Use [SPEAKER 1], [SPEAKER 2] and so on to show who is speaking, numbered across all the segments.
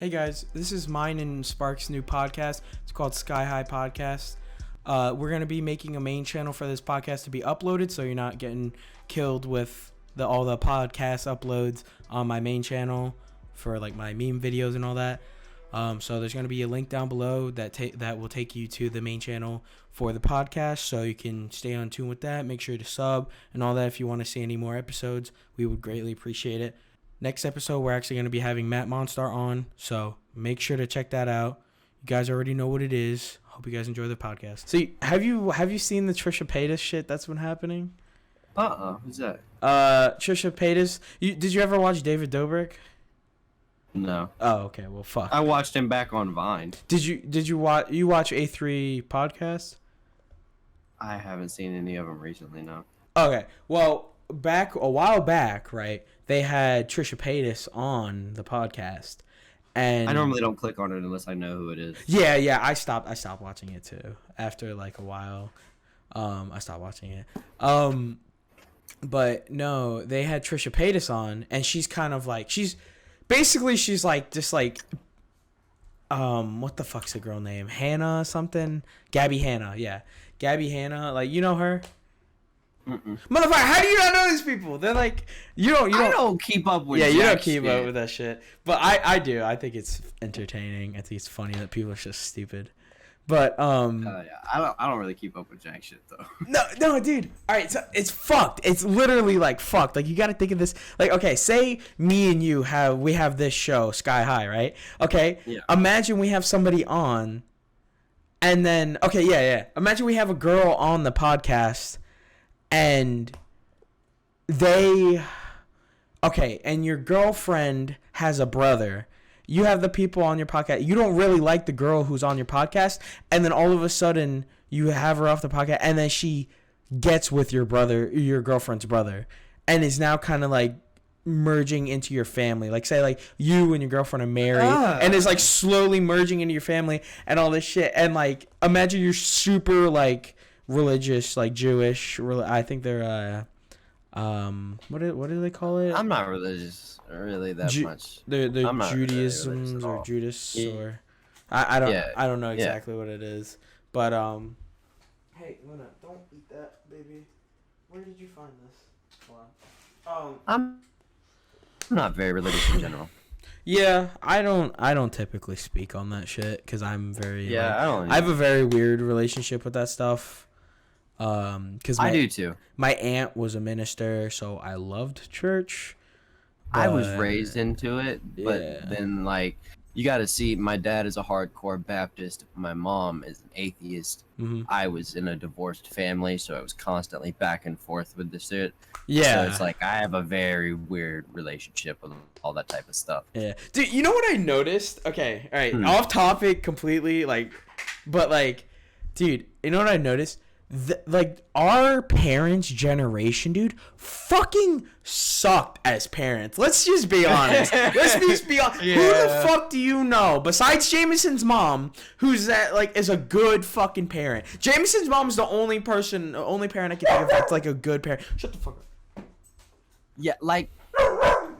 [SPEAKER 1] Hey guys, this is mine and Spark's new podcast. It's called Sky High Podcast. We're going to be making a main channel for this podcast to be uploaded, so you're not getting killed with all the podcast uploads on my main channel for like my meme videos and all that. So there's going to be a link down below that will take you to the main channel for the podcast, so you can stay on tune with that. Make sure to sub and all that if you want to see any more episodes. We would greatly appreciate it. Next episode, we're actually going to be having Matt Monstar on, so make sure to check that out. You guys already know what it is. Hope you guys enjoy the podcast. So, have you seen the Trisha Paytas shit that's been happening?
[SPEAKER 2] Who's that?
[SPEAKER 1] Trisha Paytas. Did you ever watch David Dobrik?
[SPEAKER 2] No.
[SPEAKER 1] Oh, okay. Well, fuck.
[SPEAKER 2] I watched him back on Vine.
[SPEAKER 1] Did you watch A3 podcast?
[SPEAKER 2] I haven't seen any of them recently, no.
[SPEAKER 1] Okay. Well, a while back, right? They had Trisha Paytas on the podcast, and
[SPEAKER 2] I normally don't click on it unless I know who it is.
[SPEAKER 1] Yeah. I stopped watching it too after like a while. I stopped watching it. But no, they had Trisha Paytas on, and she's kind of like she's like just like what the fuck's the girl name? Hannah something? Gabby Hanna, yeah. Gabby Hanna, like you know her?
[SPEAKER 2] Mm-mm.
[SPEAKER 1] Motherfucker, how do you not know these people? They're like you don't
[SPEAKER 2] I don't keep up with
[SPEAKER 1] you don't keep
[SPEAKER 2] shit.
[SPEAKER 1] up with that shit. But I do. I think it's entertaining. I think it's funny that people are just stupid. But
[SPEAKER 2] Yeah. I don't really keep up with jack shit though.
[SPEAKER 1] No, dude. All right, so it's fucked. It's literally like fucked. Like you got to think of this. Like okay, say me and you have this show Sky High, right? Okay.
[SPEAKER 2] Yeah.
[SPEAKER 1] Imagine we have somebody on, and then okay, yeah. Imagine we have a girl on the podcast, and and your girlfriend has a brother. You have the people on your podcast. You don't really like the girl who's on your podcast, and then all of a sudden you have her off the podcast, and then she gets with your girlfriend's brother, and is now kind of like merging into your family. Like say like you and your girlfriend are married, and is like slowly merging into your family and all this shit. And like imagine you're super like religious, like Jewish. I think they're what do they call it?
[SPEAKER 2] I'm not religious really that much.
[SPEAKER 1] They're
[SPEAKER 2] I'm
[SPEAKER 1] Judaisms or Judas or I don't know exactly what it is. But hey Luna, don't eat that, baby. Where did you find this? Hold on.
[SPEAKER 2] I'm not very religious in general.
[SPEAKER 1] Yeah, I don't typically speak on that shit because I'm very
[SPEAKER 2] I
[SPEAKER 1] have a very weird relationship with that stuff. Because
[SPEAKER 2] I do too.
[SPEAKER 1] My aunt was a minister, so I loved church.
[SPEAKER 2] I was raised into it, but
[SPEAKER 1] Yeah.
[SPEAKER 2] then like you got to see, my dad is a hardcore Baptist. My mom is an atheist.
[SPEAKER 1] Mm-hmm.
[SPEAKER 2] I was in a divorced family, so I was constantly back and forth with this shit.
[SPEAKER 1] Yeah.
[SPEAKER 2] So it's like I have a very weird relationship with all that type of stuff.
[SPEAKER 1] Yeah. Dude, you know what I noticed? Okay, all right, off topic completely, but dude, you know what I noticed? Like, our parents' generation, dude, fucking sucked as parents. Let's just be honest. Let's just be honest.
[SPEAKER 2] Yeah.
[SPEAKER 1] Who the fuck do you know, besides Jameson's mom, is a good fucking parent? Jameson's mom is the only parent I can think of that's, like, a good parent. Shut the fuck up.
[SPEAKER 2] Yeah, like,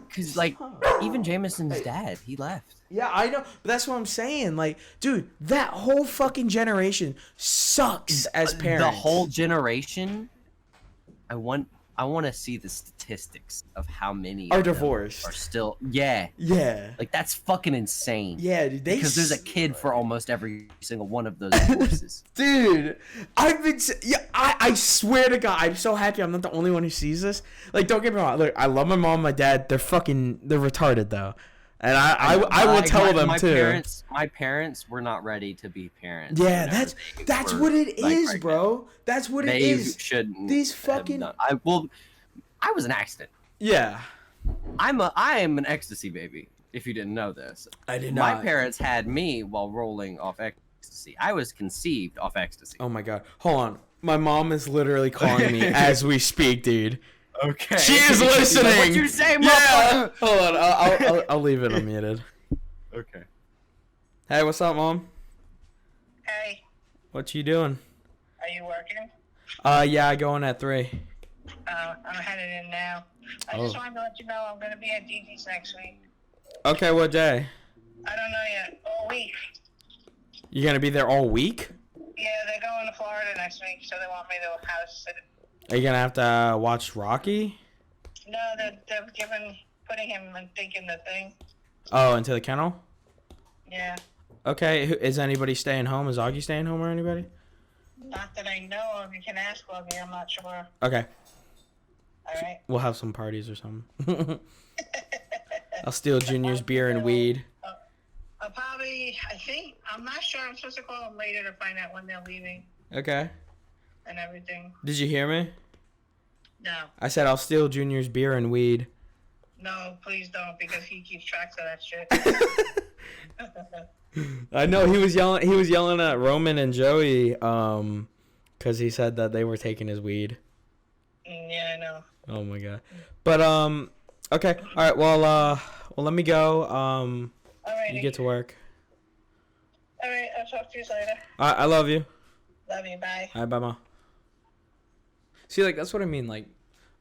[SPEAKER 2] because, like, even Jameson's dad, he left.
[SPEAKER 1] Yeah, I know, but that's what I'm saying. Like, dude, that whole fucking generation sucks as parents.
[SPEAKER 2] The whole generation. I want to see the statistics of how many
[SPEAKER 1] are
[SPEAKER 2] of them
[SPEAKER 1] divorced.
[SPEAKER 2] are still. Yeah.
[SPEAKER 1] Yeah.
[SPEAKER 2] Like that's fucking insane.
[SPEAKER 1] Yeah, dude.
[SPEAKER 2] Because there's a kid for almost every single one of those divorces.
[SPEAKER 1] Dude, I swear to God, I'm so happy I'm not the only one who sees this. Like, don't get me wrong. Look, I love my mom and my dad. They're retarded though. And I will tell them too.
[SPEAKER 2] My parents were not ready to be parents.
[SPEAKER 1] Yeah, that's what it is, bro. That's what it is.
[SPEAKER 2] They shouldn't.
[SPEAKER 1] These fucking.
[SPEAKER 2] I was an accident.
[SPEAKER 1] Yeah.
[SPEAKER 2] I am an ecstasy baby. If you didn't know this,
[SPEAKER 1] I did not.
[SPEAKER 2] My parents had me while rolling off ecstasy. I was conceived off ecstasy.
[SPEAKER 1] Oh my God! Hold on, my mom is literally calling me as we speak, dude.
[SPEAKER 2] Okay.
[SPEAKER 1] She is listening.
[SPEAKER 2] What you say, motherfucker?
[SPEAKER 1] Yeah. Hold on. I'll leave it unmuted.
[SPEAKER 2] Okay.
[SPEAKER 1] Hey, what's up, Mom?
[SPEAKER 3] Hey,
[SPEAKER 1] What you doing?
[SPEAKER 3] are you working?
[SPEAKER 1] Yeah, I go in at 3.
[SPEAKER 3] I'm headed in now. I just wanted to let you know I'm going to be at DD's next week.
[SPEAKER 1] Okay, what day?
[SPEAKER 3] I don't know yet. All week.
[SPEAKER 1] You're gonna be there all week?
[SPEAKER 3] Yeah, they're going to Florida next week, so they want me to house sit.
[SPEAKER 1] Are you gonna have to watch Rocky?
[SPEAKER 3] No, they're putting him, I think, in the thing.
[SPEAKER 1] Oh, into the kennel?
[SPEAKER 3] Yeah.
[SPEAKER 1] Okay, is anybody staying home? Is Augie staying home or anybody?
[SPEAKER 3] Not that I know of. You can ask Logie. I'm not sure.
[SPEAKER 1] Okay,
[SPEAKER 3] All right.
[SPEAKER 1] we'll have some parties or something. I'll steal Junior's beer and weed.
[SPEAKER 3] I'll probably, I think, I'm not sure. I'm supposed to call them later to find out when they're leaving
[SPEAKER 1] Okay.
[SPEAKER 3] and everything.
[SPEAKER 1] Did you hear me?
[SPEAKER 3] No.
[SPEAKER 1] I said I'll steal Junior's beer and weed.
[SPEAKER 3] No, please don't, because he keeps tracks of that shit.
[SPEAKER 1] I know he was yelling at Roman and Joey cuz he said that they were taking his weed.
[SPEAKER 3] Yeah, I know.
[SPEAKER 1] Oh my god. But okay. All right. Well let me go.
[SPEAKER 3] Alrighty.
[SPEAKER 1] You get to work.
[SPEAKER 3] All right, I'll talk to you later.
[SPEAKER 1] I love you.
[SPEAKER 3] Love you. Bye.
[SPEAKER 1] All right, bye, Ma. See, like, that's what I mean. Like,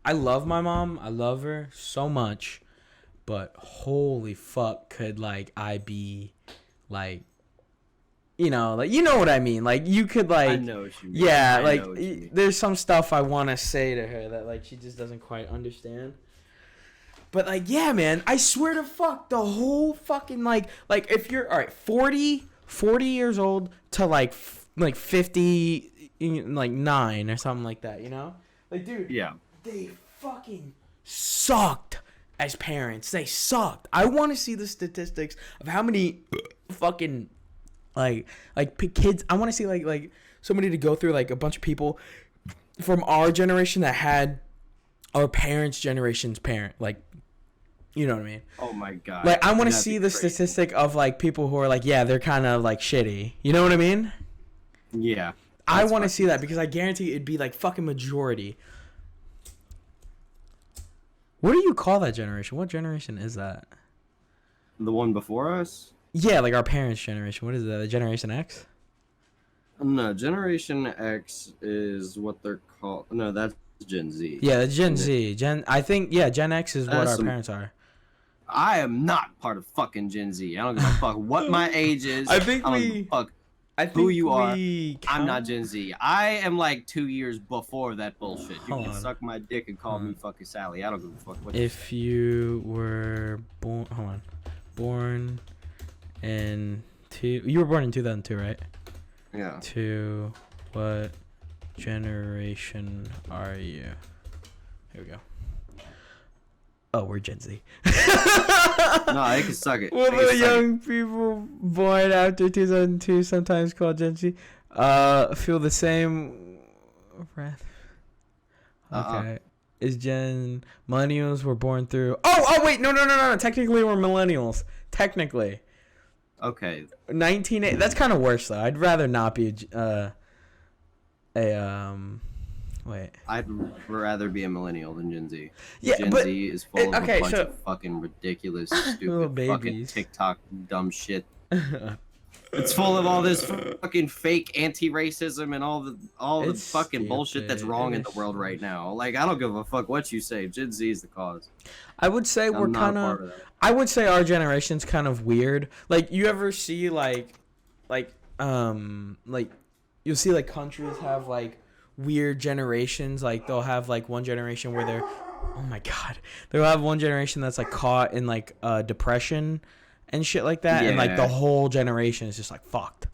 [SPEAKER 1] I love my mom. I love her so much. But holy fuck, could, like, I be, like, you know what I mean. Like, you could, like,
[SPEAKER 2] I know what you mean.
[SPEAKER 1] yeah,
[SPEAKER 2] I
[SPEAKER 1] like,
[SPEAKER 2] know what you mean.
[SPEAKER 1] there's some stuff I want to say to her that, like, she just doesn't quite understand. But, like, yeah, man, I swear to fuck, the whole fucking, like, if you're, all right, 40 years old to, like 50, like 9 or something like that, you know? Like, dude,
[SPEAKER 2] Yeah.
[SPEAKER 1] they fucking sucked as parents. They sucked. I want to see the statistics of how many fucking, like kids, I want to see, like, somebody to go through, like, a bunch of people from our generation that had our parents' generation's parent, like, you know what I mean?
[SPEAKER 2] Oh my god.
[SPEAKER 1] Like, I want to
[SPEAKER 2] That'd
[SPEAKER 1] see
[SPEAKER 2] be
[SPEAKER 1] the
[SPEAKER 2] crazy.
[SPEAKER 1] statistic of, like, people who are, like, yeah, they're kind of, like, shitty. You know what I mean?
[SPEAKER 2] Yeah.
[SPEAKER 1] I
[SPEAKER 2] That's
[SPEAKER 1] want to
[SPEAKER 2] fucking
[SPEAKER 1] see that because I guarantee it'd be, like, fucking majority. What do you call that generation? What generation is that?
[SPEAKER 2] The one before us?
[SPEAKER 1] Yeah, like our parents' generation. What is that? Generation X?
[SPEAKER 2] No, Generation X is what they're called. No, that's Gen Z.
[SPEAKER 1] Yeah, Gen Z. I think, yeah, Gen X is what
[SPEAKER 2] That's
[SPEAKER 1] our
[SPEAKER 2] some-
[SPEAKER 1] parents are.
[SPEAKER 2] I am not part of fucking Gen Z. I don't give a fuck what my age is.
[SPEAKER 1] I think
[SPEAKER 2] don't
[SPEAKER 1] we-
[SPEAKER 2] give a fuck
[SPEAKER 1] I think
[SPEAKER 2] who you are.
[SPEAKER 1] we
[SPEAKER 2] I'm not
[SPEAKER 1] count-
[SPEAKER 2] Gen Z. I am like 2 years before that bullshit. You
[SPEAKER 1] Hold
[SPEAKER 2] can
[SPEAKER 1] on.
[SPEAKER 2] suck my dick and call
[SPEAKER 1] Hold
[SPEAKER 2] me
[SPEAKER 1] on.
[SPEAKER 2] fucking Sally. I don't give a fuck what
[SPEAKER 1] If you were born, hold on, born in you were born in 2002, right?
[SPEAKER 2] Yeah.
[SPEAKER 1] To what generation are you? Here we go. Oh, we're Gen Z.
[SPEAKER 2] No, they can suck it.
[SPEAKER 1] Well,
[SPEAKER 2] They can
[SPEAKER 1] the
[SPEAKER 2] suck it.
[SPEAKER 1] young people born after 2002, sometimes called Gen Z, feel the same wrath. Okay. Is millennials were born through? Oh, wait, no. Technically, we're millennials. Technically,
[SPEAKER 2] Okay.
[SPEAKER 1] 19. That's kind of worse though. I'd rather not be wait.
[SPEAKER 2] I'd rather be a millennial than Gen Z.
[SPEAKER 1] Yeah,
[SPEAKER 2] Gen
[SPEAKER 1] but
[SPEAKER 2] Z is full of
[SPEAKER 1] okay,
[SPEAKER 2] a bunch
[SPEAKER 1] so-
[SPEAKER 2] of fucking ridiculous,
[SPEAKER 1] Little
[SPEAKER 2] stupid fucking
[SPEAKER 1] babies.
[SPEAKER 2] TikTok dumb shit. It's full of all this fucking fake anti-racism and all the
[SPEAKER 1] It's
[SPEAKER 2] fucking bullshit that's
[SPEAKER 1] stupid.
[SPEAKER 2] wrong in
[SPEAKER 1] It
[SPEAKER 2] the
[SPEAKER 1] is
[SPEAKER 2] world right now. Like, I don't give a fuck what you say. Gen Z is the cause.
[SPEAKER 1] I would say we're
[SPEAKER 2] I'm not a
[SPEAKER 1] kind
[SPEAKER 2] part
[SPEAKER 1] of.
[SPEAKER 2] of that.
[SPEAKER 1] I would say our generation's kind of weird. Like, you ever see like you'll see like countries have like weird generations. Like they'll have like one generation where they're, oh my god, they'll have one generation that's like caught in like depression and shit like that, and like the
[SPEAKER 2] Yeah.
[SPEAKER 1] whole generation is just like fucked.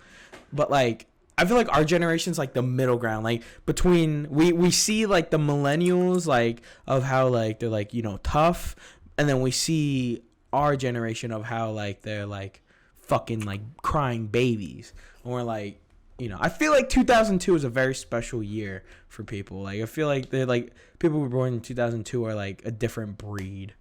[SPEAKER 1] But like, I feel like our generation's like the middle ground, like between we see like the millennials, like of how like they're like, you know, tough, and then we see our generation of how like they're like fucking like crying babies, and we're like, you know, I feel like 2002 is a very special year for people. Like I feel like they're like people who were born in 2002 are like a different breed,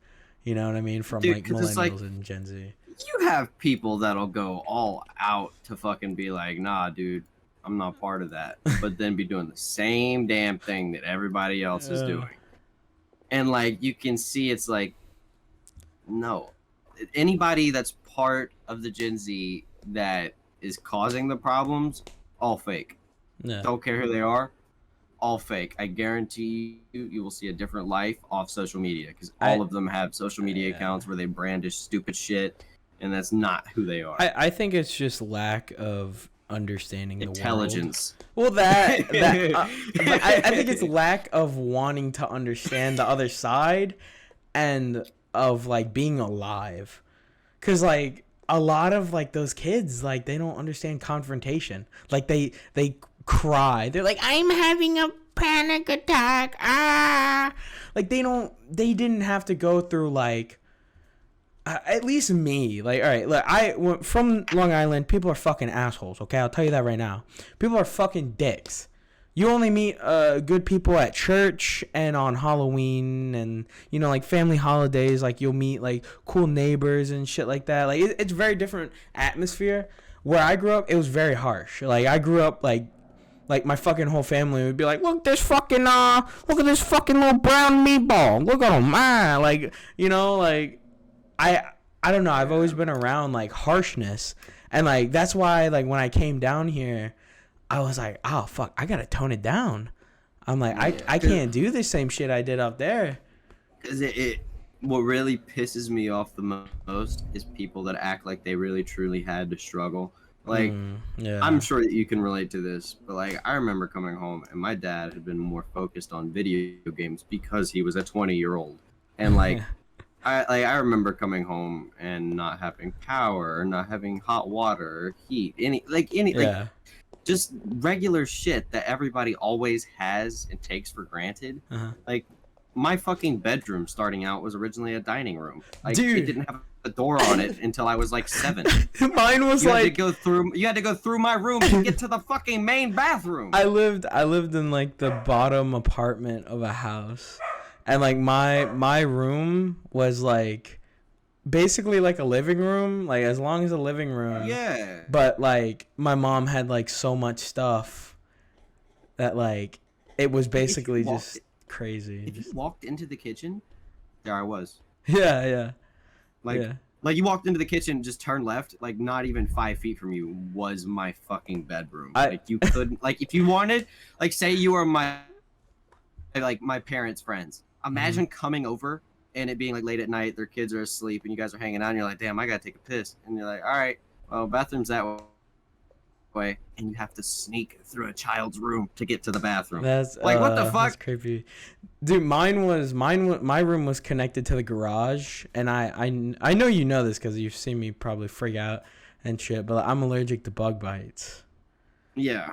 [SPEAKER 1] you know what I mean, from
[SPEAKER 2] Dude,
[SPEAKER 1] like
[SPEAKER 2] 'cause it's
[SPEAKER 1] millennials
[SPEAKER 2] like-
[SPEAKER 1] and Gen Z.
[SPEAKER 2] You have people that'll go all out to fucking be like, nah, dude, I'm not part of that. But then be doing the same damn thing that everybody else is
[SPEAKER 1] Yeah.
[SPEAKER 2] doing. And like, you can see it's like, no. Anybody that's part of the Gen Z that is causing the problems, all fake.
[SPEAKER 1] Yeah.
[SPEAKER 2] Don't care who they are, all fake. I guarantee you will see a different life off social media because all of them have social media
[SPEAKER 1] Yeah.
[SPEAKER 2] accounts where they brandish stupid shit and that's not who they are.
[SPEAKER 1] I think it's just lack of understanding the
[SPEAKER 2] Intelligence.
[SPEAKER 1] world. Well, but I think it's lack of wanting to understand the other side and of like being alive. Cause like a lot of like those kids, like they don't understand confrontation. Like they cry. They're like, I'm having a panic attack. Ah, like they didn't have to go through like. At least me, like, all right, look, from Long Island, people are fucking assholes, okay? I'll tell you that right now. People are fucking dicks. You only meet good people at church and on Halloween and, you know, like family holidays. Like, you'll meet, like, cool neighbors and shit like that. Like, it's very different atmosphere. Where I grew up, it was very harsh. Like, I grew up, like my fucking whole family would be like, look at this fucking little brown meatball. Look at him, man. Like, you know, like... I don't know. I've always been around like harshness, and like that's why like when I came down here, I was like, oh fuck, I gotta tone it down. I'm like, I can't do the same shit I did up there.
[SPEAKER 2] Cause what really pisses me off the most is people that act like they really truly had to struggle. Like,
[SPEAKER 1] yeah.
[SPEAKER 2] I'm sure that you can relate to this, but like I remember coming home and my dad had been more focused on video games because he was a 20-year-old, and like. I remember coming home and not having power, or not having hot water, or heat, like just regular shit that everybody always has and takes for granted. Like my fucking bedroom starting out was originally a dining room. Like
[SPEAKER 1] Dude.
[SPEAKER 2] It didn't have a door on it until I was like 7.
[SPEAKER 1] Mine was you had
[SPEAKER 2] to go through my room to get to the fucking main bathroom.
[SPEAKER 1] I lived in like the bottom apartment of a house. And like my room was like basically like a living room, like as long as a living room.
[SPEAKER 2] Yeah.
[SPEAKER 1] But like my mom had like so much stuff that like it was basically just crazy.
[SPEAKER 2] If you walked into the kitchen, there I was.
[SPEAKER 1] Yeah.
[SPEAKER 2] Like you walked into the kitchen, just turn left, like not even 5 feet from you was my fucking bedroom. Like you couldn't, like if you wanted, like say you were my parents' friends. Imagine coming over and it being like late at night, their kids are asleep, and you guys are hanging out, and you're like, damn, I gotta take a piss. And you're like, all right, well, bathroom's that way. And you have to sneak through a child's room to get to the bathroom.
[SPEAKER 1] That's
[SPEAKER 2] like, what the fuck?
[SPEAKER 1] That's creepy. Dude, my room was connected to the garage, and I know you know this because you've seen me probably freak out and shit, but I'm allergic to bug bites.
[SPEAKER 2] Yeah.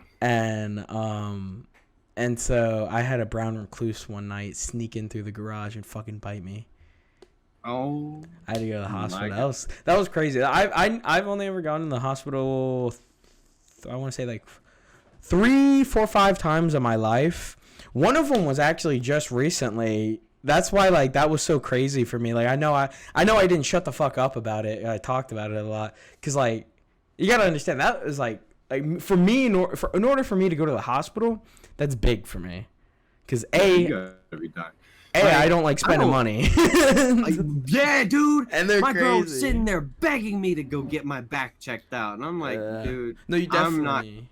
[SPEAKER 1] And so I had a brown recluse one night sneak in through the garage and fucking bite me.
[SPEAKER 2] Oh.
[SPEAKER 1] I had to go to the hospital. That was crazy. I've only ever gone to the hospital. I want to say like 3, 4, 5 times in my life. One of them was actually just recently. That's why like that was so crazy for me. Like I know I didn't shut the fuck up about it. I talked about it a lot because like you gotta understand that was like for me in order for me to go to the hospital. That's big for me, cause I don't like spending money.
[SPEAKER 2] Yeah, dude.
[SPEAKER 1] And they're
[SPEAKER 2] my
[SPEAKER 1] crazy.
[SPEAKER 2] girl's sitting there begging me to go get my back checked out, and I'm like, dude,
[SPEAKER 1] no, you definitely.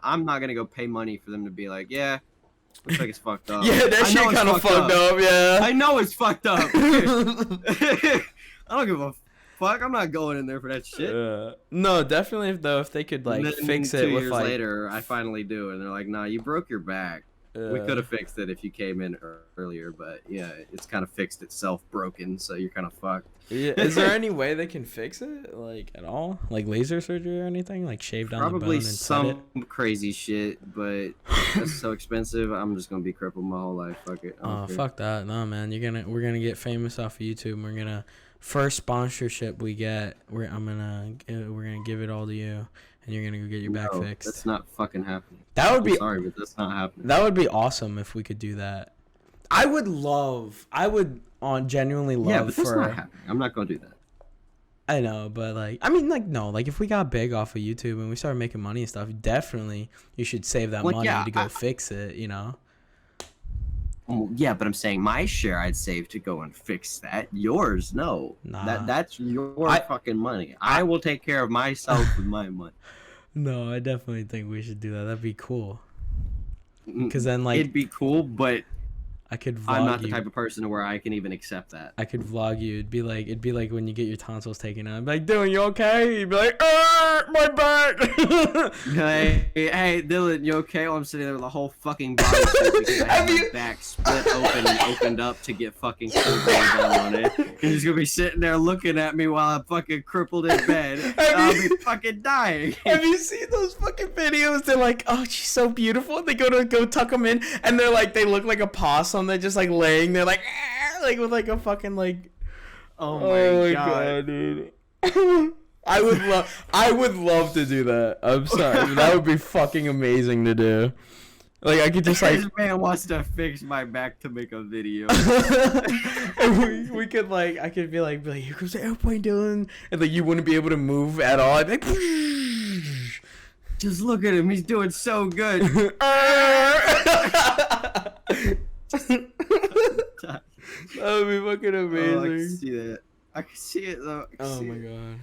[SPEAKER 2] I'm not gonna go pay money for them to be like, yeah, looks like it's fucked up.
[SPEAKER 1] Yeah, that shit kind of fucked up. Yeah,
[SPEAKER 2] I know it's fucked up. I don't give a fuck. I'm not going in there for that shit.
[SPEAKER 1] No, definitely if they could like fix it
[SPEAKER 2] 2
[SPEAKER 1] with
[SPEAKER 2] years
[SPEAKER 1] like
[SPEAKER 2] later, I finally do, and they're like, nah, you broke your back. We could have fixed it if you came in earlier, but yeah, it's kind of fixed itself broken, so you're kind of fucked.
[SPEAKER 1] Yeah, is there any way they can fix it, like at all, like laser surgery or anything, like shave down
[SPEAKER 2] Probably
[SPEAKER 1] the bone and
[SPEAKER 2] some crazy shit, but that's so expensive. I'm just gonna be crippled my whole life. Fuck it.
[SPEAKER 1] Oh, fuck that. No, man, we're gonna get famous off of YouTube. We're gonna first sponsorship we get. We're gonna give it all to you. And you're gonna go get your back fixed.
[SPEAKER 2] That's not fucking happening.
[SPEAKER 1] That would be.
[SPEAKER 2] Sorry, but that's not happening.
[SPEAKER 1] That would be awesome if we could do that. I would genuinely love.
[SPEAKER 2] Yeah, but that's not happening. I'm not gonna do that.
[SPEAKER 1] I know, but like if we got big off of YouTube and we started making money and stuff, definitely you should save that money to go fix it. You know.
[SPEAKER 2] Well, yeah, but I'm saying my share I'd save to go and fix that. Yours, no.
[SPEAKER 1] Nah.
[SPEAKER 2] That's your fucking money. I will take care of myself with my money.
[SPEAKER 1] No, I definitely think we should do that. That'd be cool. Because then, like,
[SPEAKER 2] it'd be cool, but
[SPEAKER 1] I could vlog
[SPEAKER 2] I'm not the
[SPEAKER 1] you.
[SPEAKER 2] type of person where I can even accept that.
[SPEAKER 1] I could vlog you. It'd be like when you get your tonsils taken out. I'd be like, Dylan, you okay? You'd be like, my back.
[SPEAKER 2] Hey, Dylan, you okay? Well, I'm sitting there with a whole fucking body suit because I have my back split open and opened up to get fucking surgery done on it. And he's gonna be sitting there looking at me while I'm fucking crippled in bed. I'll be fucking dying.
[SPEAKER 1] Have you seen those fucking videos? They're like, oh, she's so beautiful. They go tuck them in, and they're like, they look like a possum. They're just like laying there, like with like a fucking like.
[SPEAKER 2] Oh my god,
[SPEAKER 1] dude. I would love to do that. I'm sorry, that would be fucking amazing to do. Like I could just like.
[SPEAKER 2] This man wants to fix my back to make a video.
[SPEAKER 1] we could like, I could be like, here comes the airplane, Dylan, and like you wouldn't be able to move at all. I'd be like,
[SPEAKER 2] just look at him, he's doing so good.
[SPEAKER 1] That would be fucking amazing.
[SPEAKER 2] Oh, I can see that. I can see it though.
[SPEAKER 1] Oh my god.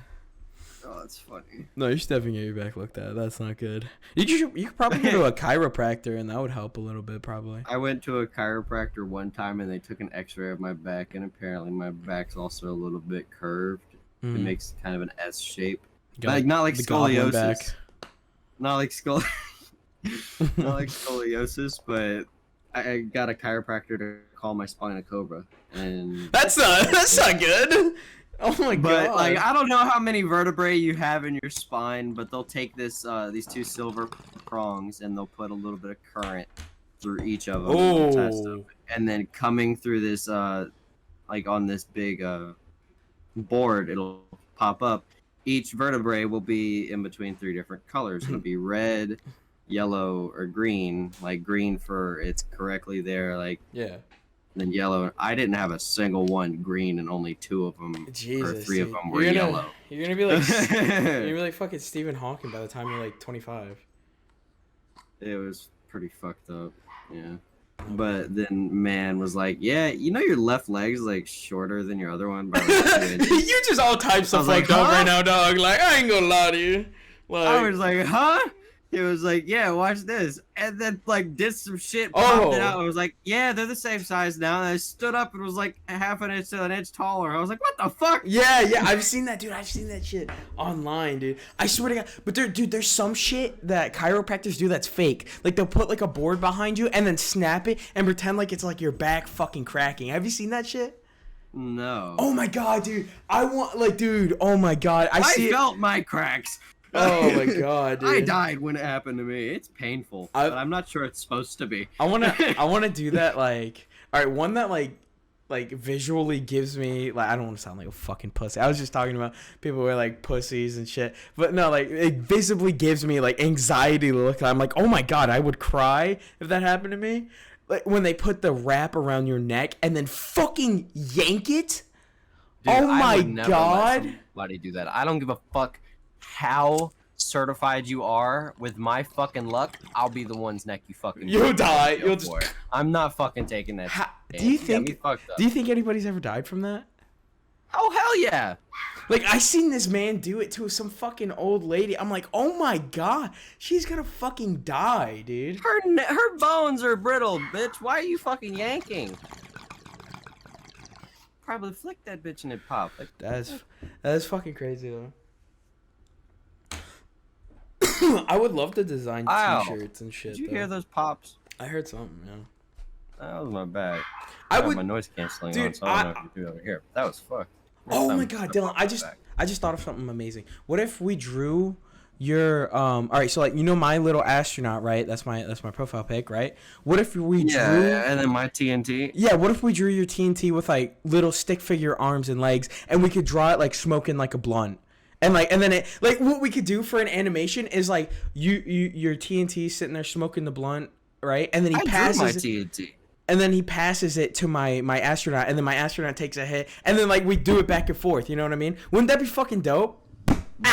[SPEAKER 2] Oh, that's funny.
[SPEAKER 1] No, you should definitely get your back looked at. That's not good. You could probably go to a chiropractor and that would help a little bit probably.
[SPEAKER 2] I went to a chiropractor one time and they took an x-ray of my back and apparently my back's also a little bit curved. It makes kind of an S shape. Like not like scoliosis.
[SPEAKER 1] Back.
[SPEAKER 2] Not like not like scoliosis, but I got a chiropractor to call my spine a cobra. And
[SPEAKER 1] that's not good. Oh my god.
[SPEAKER 2] But like I don't know how many vertebrae you have in your spine, but they'll take this these two silver prongs and they'll put a little bit of current through each of them and test them. And then coming through this like on this big board, it'll pop up. Each vertebrae will be in between 3 different colors. It'll be red, yellow, or green. Like green for it's correctly there, like
[SPEAKER 1] yeah.
[SPEAKER 2] Then yellow. I didn't have a single one green, and only 2 of them or 3 of them were yellow.
[SPEAKER 1] You're gonna be like you're gonna be like fucking Stephen Hawking by the time you're like 25.
[SPEAKER 2] It was pretty fucked up, yeah. But then man was like, yeah, you know your left leg's like shorter than your other one by like 2 inches.
[SPEAKER 1] You just all types of fucked
[SPEAKER 2] like,
[SPEAKER 1] up
[SPEAKER 2] huh?
[SPEAKER 1] right now, dog. Like I ain't gonna lie to you. Like
[SPEAKER 2] I was like, huh? He was like, yeah, watch this. And then, like, did some shit, popped it out. I was like, yeah, they're the same size now. And I stood up and was, like, half an inch to an inch taller. I was like, what the fuck?
[SPEAKER 1] Yeah, I've seen that, dude. I've seen that shit online, dude. I swear to God. But, there's some shit that chiropractors do that's fake. Like, they'll put, like, a board behind you and then snap it and pretend like it's, like, your back fucking cracking. Have you seen that shit?
[SPEAKER 2] No.
[SPEAKER 1] Oh, my God, dude. I want, like, dude. Oh, my God. I
[SPEAKER 2] felt my cracks.
[SPEAKER 1] Oh my god, dude.
[SPEAKER 2] I died when it happened to me. It's painful, but I'm not sure it's supposed to be.
[SPEAKER 1] I wanna do that, like, all right, one that like visually gives me, like, I don't want to sound like a fucking pussy. I was just talking about people who are like pussies and shit, but no, like, it visibly gives me like anxiety to look at. I'm like, oh my god, I would cry if that happened to me. Like when they put the wrap around your neck and then fucking yank it. Dude, oh my
[SPEAKER 2] I would never
[SPEAKER 1] god.
[SPEAKER 2] Let somebody do that. I don't give a fuck how certified you are. With my fucking luck, I'll be the one's neck you fucking
[SPEAKER 1] you'll die. You'll just
[SPEAKER 2] I'm not fucking taking that.
[SPEAKER 1] Do you think anybody's ever died from that?
[SPEAKER 2] Oh hell yeah.
[SPEAKER 1] Like I seen this man do it to some fucking old lady. I'm like, oh my god, she's gonna fucking die, dude.
[SPEAKER 2] Her bones are brittle, bitch. Why are you fucking yanking? Probably flick that bitch and it pop. Like
[SPEAKER 1] that is fucking crazy though. I would love to design t-shirts and shit.
[SPEAKER 2] Did you hear those pops?
[SPEAKER 1] I heard something, yeah.
[SPEAKER 2] That was my bag.
[SPEAKER 1] I
[SPEAKER 2] have
[SPEAKER 1] would
[SPEAKER 2] my noise canceling on, so I don't know if you do over here. That was fucked.
[SPEAKER 1] Oh my god, Dylan! I just thought of something amazing. What if we drew your all right? So like my little astronaut, right? That's my profile pic, right? What if we drew?
[SPEAKER 2] Yeah, and then my TNT.
[SPEAKER 1] Yeah, what if we drew your TNT with like little stick figure arms and legs, and we could draw it like smoking like a blunt. And then it like what we could do for an animation is like your TNT sitting there smoking the blunt, right? And then he passes
[SPEAKER 2] my TNT.
[SPEAKER 1] And then he passes it to my astronaut, and then my astronaut takes a hit, and then like we do it back and forth. You know what I mean? Wouldn't that be fucking dope?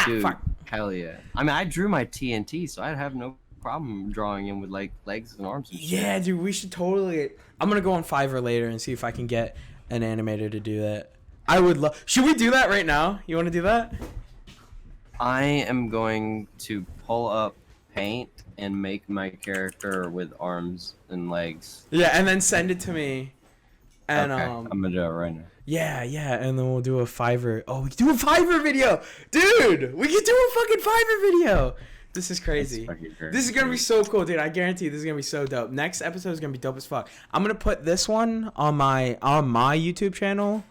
[SPEAKER 2] Dude, hell yeah! I mean, I drew my TNT, so I'd have no problem drawing him with like legs and arms and shit.
[SPEAKER 1] Yeah, dude, we should totally. I'm gonna go on Fiverr later and see if I can get an animator to do that. I would love. Should we do that right now? You want to do that?
[SPEAKER 2] I am going to pull up paint and make my character with arms and legs.
[SPEAKER 1] Yeah, and then send it to me. And
[SPEAKER 2] Okay, I'm gonna do it right now.
[SPEAKER 1] yeah, and then we'll do a Fiverr. Oh, we can do a Fiverr video, dude. We can do a fucking Fiverr video. This is crazy. This is gonna be so cool, dude. I guarantee you this is gonna be so dope. Next episode is gonna be dope as fuck. I'm gonna put this one on my YouTube channel,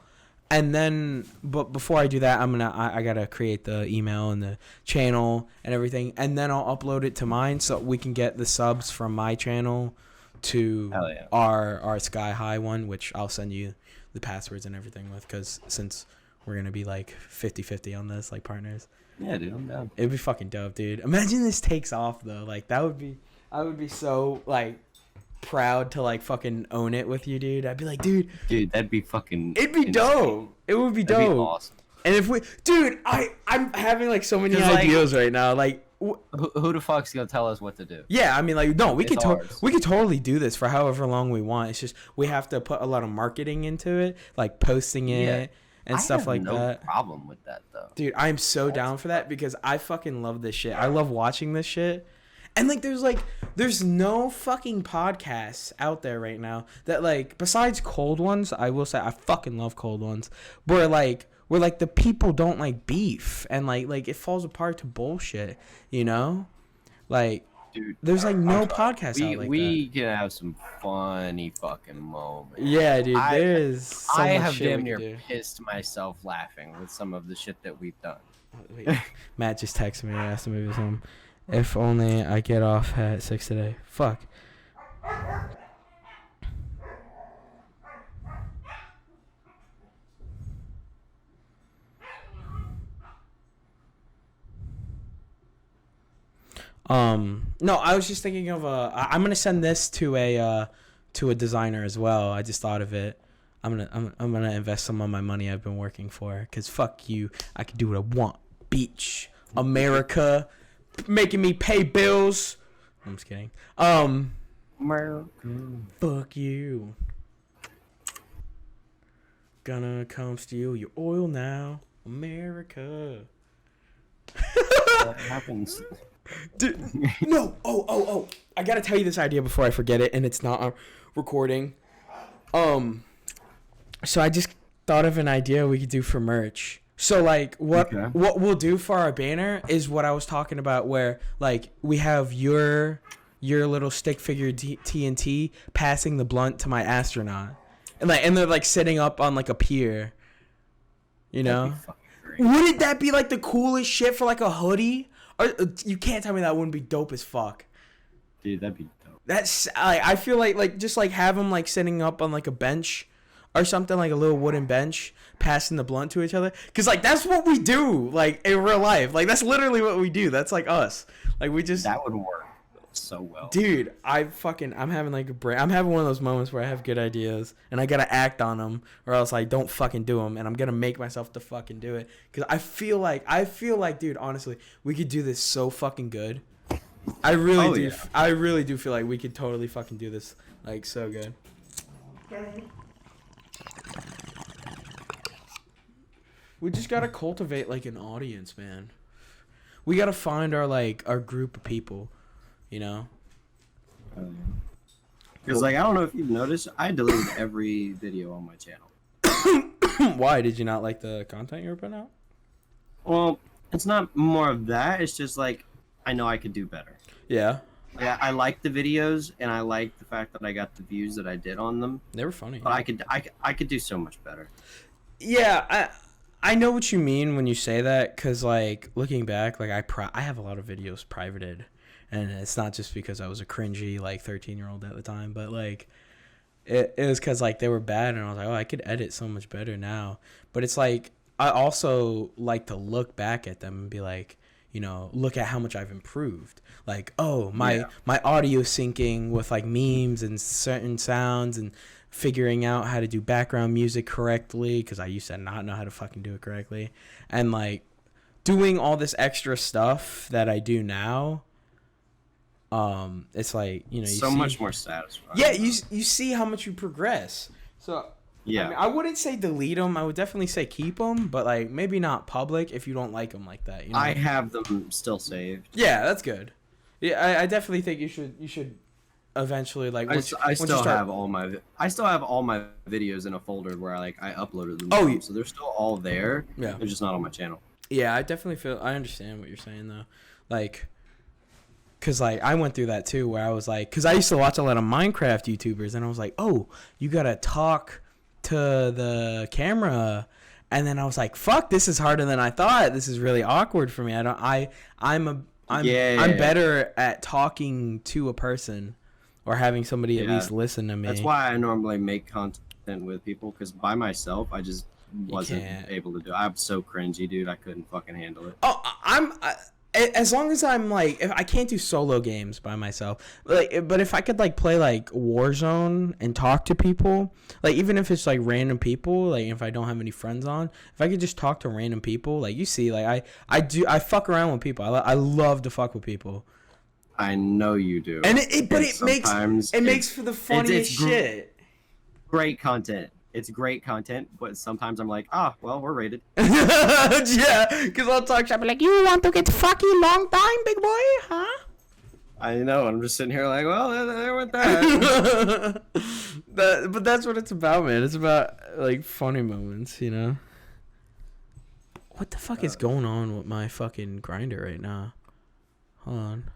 [SPEAKER 1] and then but before I do that, I gotta create the email and the channel and everything, and then I'll upload it to mine so we can get the subs from my channel to our Sky High one, which I'll send you the passwords and everything with, because since we're gonna be like 50-50 on this, like partners.
[SPEAKER 2] Yeah, dude, I'm down.
[SPEAKER 1] It'd be fucking dope, dude. Imagine this takes off though. Like I would be so like proud to like fucking own it with you, dude. I'd be like, dude,
[SPEAKER 2] that'd be fucking.
[SPEAKER 1] It'd be
[SPEAKER 2] insane.
[SPEAKER 1] dope. It would be
[SPEAKER 2] That'd
[SPEAKER 1] dope.
[SPEAKER 2] be awesome.
[SPEAKER 1] And if we, dude, I'm having like so many
[SPEAKER 2] 'Cause, like,
[SPEAKER 1] ideas right now. Like,
[SPEAKER 2] Who the fuck's gonna tell us what to do?
[SPEAKER 1] yeah, I mean, like, no, we
[SPEAKER 2] It's
[SPEAKER 1] could
[SPEAKER 2] ours.
[SPEAKER 1] we could totally do this for however long we want. It's just we have to put a lot of marketing into it, like posting it and stuff like
[SPEAKER 2] no
[SPEAKER 1] that.
[SPEAKER 2] problem with that though.
[SPEAKER 1] Dude, I'm so down for that because I fucking love this shit. I love watching this shit. And like there's no fucking podcasts out there right now that like besides Cold Ones, I will say I fucking love Cold Ones, where the people don't like beef and like it falls apart to bullshit, you know? Like
[SPEAKER 2] Dude,
[SPEAKER 1] there's like no podcast out like
[SPEAKER 2] we can have some funny fucking moments.
[SPEAKER 1] that. Yeah, dude,
[SPEAKER 2] I-
[SPEAKER 1] there's so
[SPEAKER 2] I
[SPEAKER 1] much
[SPEAKER 2] have
[SPEAKER 1] shit
[SPEAKER 2] damn
[SPEAKER 1] we
[SPEAKER 2] near
[SPEAKER 1] could do.
[SPEAKER 2] pissed myself laughing with some of the shit that we've done.
[SPEAKER 1] Wait, Matt just texted me and asked to move his home. If only I get off at 6 today. Fuck. No, I was just thinking of I'm gonna send this to a designer as well. I just thought of it. I'm gonna invest some of my money I've been working for, cause fuck you, I can do what I want. Beach, America, making me pay bills. I'm just kidding. Fuck you. Gonna come steal your oil now, America.
[SPEAKER 2] That happens.
[SPEAKER 1] Dude, no. Oh. I gotta tell you this idea before I forget it, and it's not recording. So I just thought of an idea we could do for merch. So like what we'll do for our banner is what I was talking about, where like we have your little stick figure TNT passing the blunt to my astronaut, and they're like sitting up on like a pier, you know?
[SPEAKER 2] That'd be fucking great.
[SPEAKER 1] Wouldn't that be like the coolest shit for like a hoodie? Or you can't tell me that wouldn't be dope as fuck.
[SPEAKER 2] Dude, that'd be dope.
[SPEAKER 1] That's I feel like just like have them like sitting up on like a bench or something, like a little wooden bench, passing the blunt to each other, because like that's what we do like in real life. Like that's literally what we do. That's like us. Like we just
[SPEAKER 2] That would work so well.
[SPEAKER 1] dude, I'm having like I'm having one of those moments where I have good ideas and I gotta act on them, or else I don't fucking do them, and I'm gonna make myself to fucking do it, because I feel like dude, honestly, we could do this so fucking good. I really do.
[SPEAKER 2] Yeah.
[SPEAKER 1] I really do feel like we could totally fucking do this like so good. We just gotta cultivate like an audience, man. We gotta find our group of people, you know.
[SPEAKER 2] Because like I don't know if you've noticed, I deleted every video on my channel.
[SPEAKER 1] Why did you not like the content you were putting out?
[SPEAKER 2] Well, it's not more of that. It's just like I know I could do better.
[SPEAKER 1] Yeah,
[SPEAKER 2] Yeah, I like the videos, and I like the fact that I got the views that I did on them.
[SPEAKER 1] they were funny.
[SPEAKER 2] But I could do so much better.
[SPEAKER 1] Yeah, I know what you mean when you say that, because like looking back, like I have a lot of videos privated, and it's not just because I was a cringy like 13-year-old at the time, but like it was because like they were bad, and I was like, oh, I could edit so much better now. But it's like I also like to look back at them and be like, you know, look at how much I've improved. Like, oh, my audio syncing with like memes and certain sounds, and figuring out how to do background music correctly, because I used to not know how to fucking do it correctly, and like doing all this extra stuff that I do now. It's like, you know, you
[SPEAKER 2] So
[SPEAKER 1] see,
[SPEAKER 2] much more satisfying.
[SPEAKER 1] yeah, you see how much you progress. So
[SPEAKER 2] Yeah.
[SPEAKER 1] I mean, I wouldn't say delete them. I would definitely say keep them, but like maybe not public if you don't like them like that. You know?
[SPEAKER 2] I have them still saved.
[SPEAKER 1] Yeah, that's good. Yeah, I definitely think you should eventually like.
[SPEAKER 2] I still have all my videos in a folder where I uploaded them.
[SPEAKER 1] Oh,
[SPEAKER 2] so they're still all there.
[SPEAKER 1] Yeah.
[SPEAKER 2] They're just not on my channel.
[SPEAKER 1] Yeah, I definitely feel. I understand what you're saying though, like. Cause like I went through that too, where I was like, cause I used to watch a lot of Minecraft YouTubers, and I was like, oh, you gotta talk to the camera, and then I was like, fuck, this is harder than I thought. This is really awkward for me. I'm better at talking to a person, or having somebody at least listen to me.
[SPEAKER 2] That's why I normally make content with people, cause by myself I just wasn't able to do it. I'm so cringy, dude. I couldn't fucking handle it.
[SPEAKER 1] Oh, as long as I'm like, if I can't do solo games by myself, like, but if I could like play like Warzone and talk to people, like even if it's like random people, like if I don't have any friends on, if I could just talk to random people, like you see, like I fuck around with people. I love to fuck with people.
[SPEAKER 2] I know you do.
[SPEAKER 1] And it makes for the funniest shit.
[SPEAKER 2] Great content. It's great content, but sometimes I'm like, well, we're rated.
[SPEAKER 1] Yeah, because I'll talk shit. I'll be like, you want to get fucking long time, big boy, huh?
[SPEAKER 2] I know. I'm just sitting here like, well, there went that.
[SPEAKER 1] But that's what it's about, man. It's about like funny moments, you know. What the fuck is going on with my fucking grinder right now? Hold on.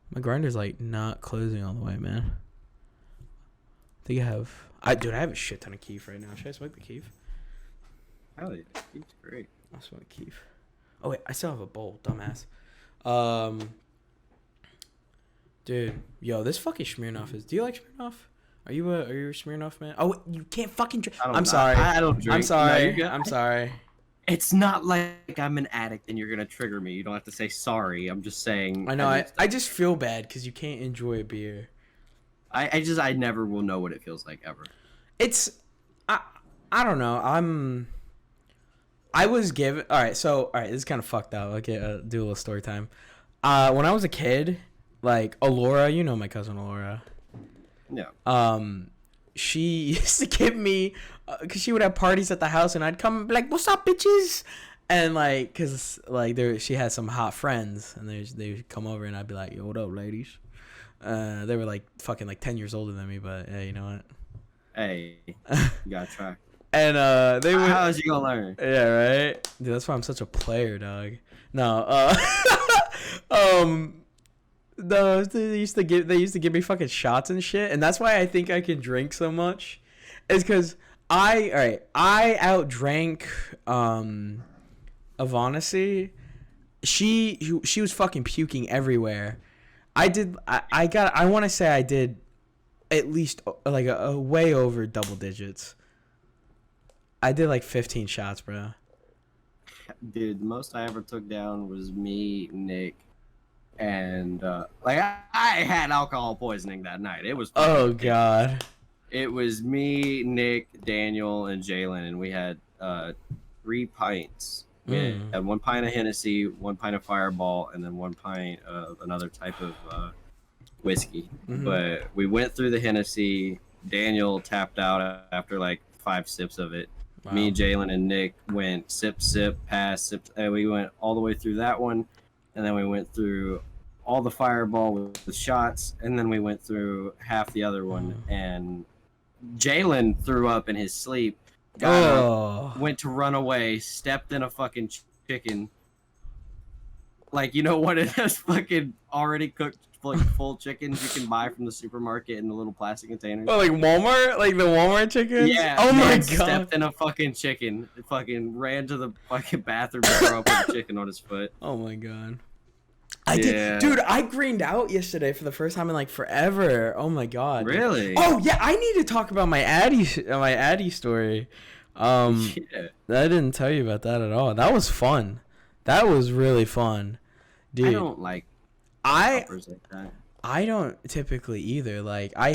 [SPEAKER 1] My grinder's like not closing all the way, man. I think I have a shit ton of keef right now. Should I smoke the keef?
[SPEAKER 2] Hell yeah, keef's great.
[SPEAKER 1] I'll smoke keef. Oh wait, I still have a bowl, dumbass. Dude, yo, this fucking Smirnoff is. Do you like Smirnoff? Are you a Smirnoff man? Oh, you can't fucking drink. I'm sorry.
[SPEAKER 2] I don't drink.
[SPEAKER 1] I'm sorry.
[SPEAKER 2] No,
[SPEAKER 1] I'm sorry.
[SPEAKER 2] It's not like I'm an addict and you're gonna trigger me. You don't have to say sorry. I'm just saying.
[SPEAKER 1] I know. I just feel bad because you can't enjoy a beer.
[SPEAKER 2] I never will know what it feels like ever.
[SPEAKER 1] It's, I don't know. I was given. All right, this is kind of fucked up. Okay, do a little story time. When I was a kid, like Alora, you know my cousin Alora.
[SPEAKER 2] Yeah.
[SPEAKER 1] She used to give me, cause she would have parties at the house, and I'd come like, "What's up, bitches?" And like, cause like she had some hot friends, and they would come over, and I'd be like, "Yo, what up, ladies?" They were like fucking like 10 years older than me, but yeah, you know what?
[SPEAKER 2] Hey, you gotta try.
[SPEAKER 1] And they would.
[SPEAKER 2] How is you gonna learn?
[SPEAKER 1] Yeah, right. Dude, that's why I'm such a player, dog. No, no, they used to give me fucking shots and shit, and that's why I think I can drink so much. Is because I outdrank Avanasi. She was fucking puking everywhere. I want to say I did at least like a way over double digits. I did like 15 shots, bro.
[SPEAKER 2] Dude, the most I ever took down was me, Nick, and I had alcohol poisoning that night. It was
[SPEAKER 1] God.
[SPEAKER 2] It was me, Nick, Daniel, and Jalen, and we had 3 pints. We had 1 pint of Hennessy, 1 pint of Fireball, and then 1 pint of another type of whiskey. Mm-hmm. But we went through the Hennessy. Daniel tapped out after like 5 sips of it. Wow. Me, Jalen, and Nick went sip, pass, sip. And we went all the way through that one, and then we went through all the Fireball with shots, and then we went through half the other one. And Jalen threw up in his sleep. Got up, went to run away, stepped in a fucking chicken. Like, you know what? It has fucking already cooked, like, full chickens you can buy from the supermarket in the little plastic containers.
[SPEAKER 1] Oh, like Walmart? Like the Walmart chickens?
[SPEAKER 2] Yeah.
[SPEAKER 1] Oh my god.
[SPEAKER 2] Stepped in a fucking chicken. Fucking ran to the fucking bathroom to throw up with a chicken on his foot.
[SPEAKER 1] Oh my god. Dude, I greened out yesterday for the first time in like forever. Oh my god.
[SPEAKER 2] Really?
[SPEAKER 1] Oh yeah, I need to talk about my Addy story. I didn't tell you about that at all. That was fun. That was really fun. Dude,
[SPEAKER 2] I don't like uppers like that.
[SPEAKER 1] I don't typically either. Like I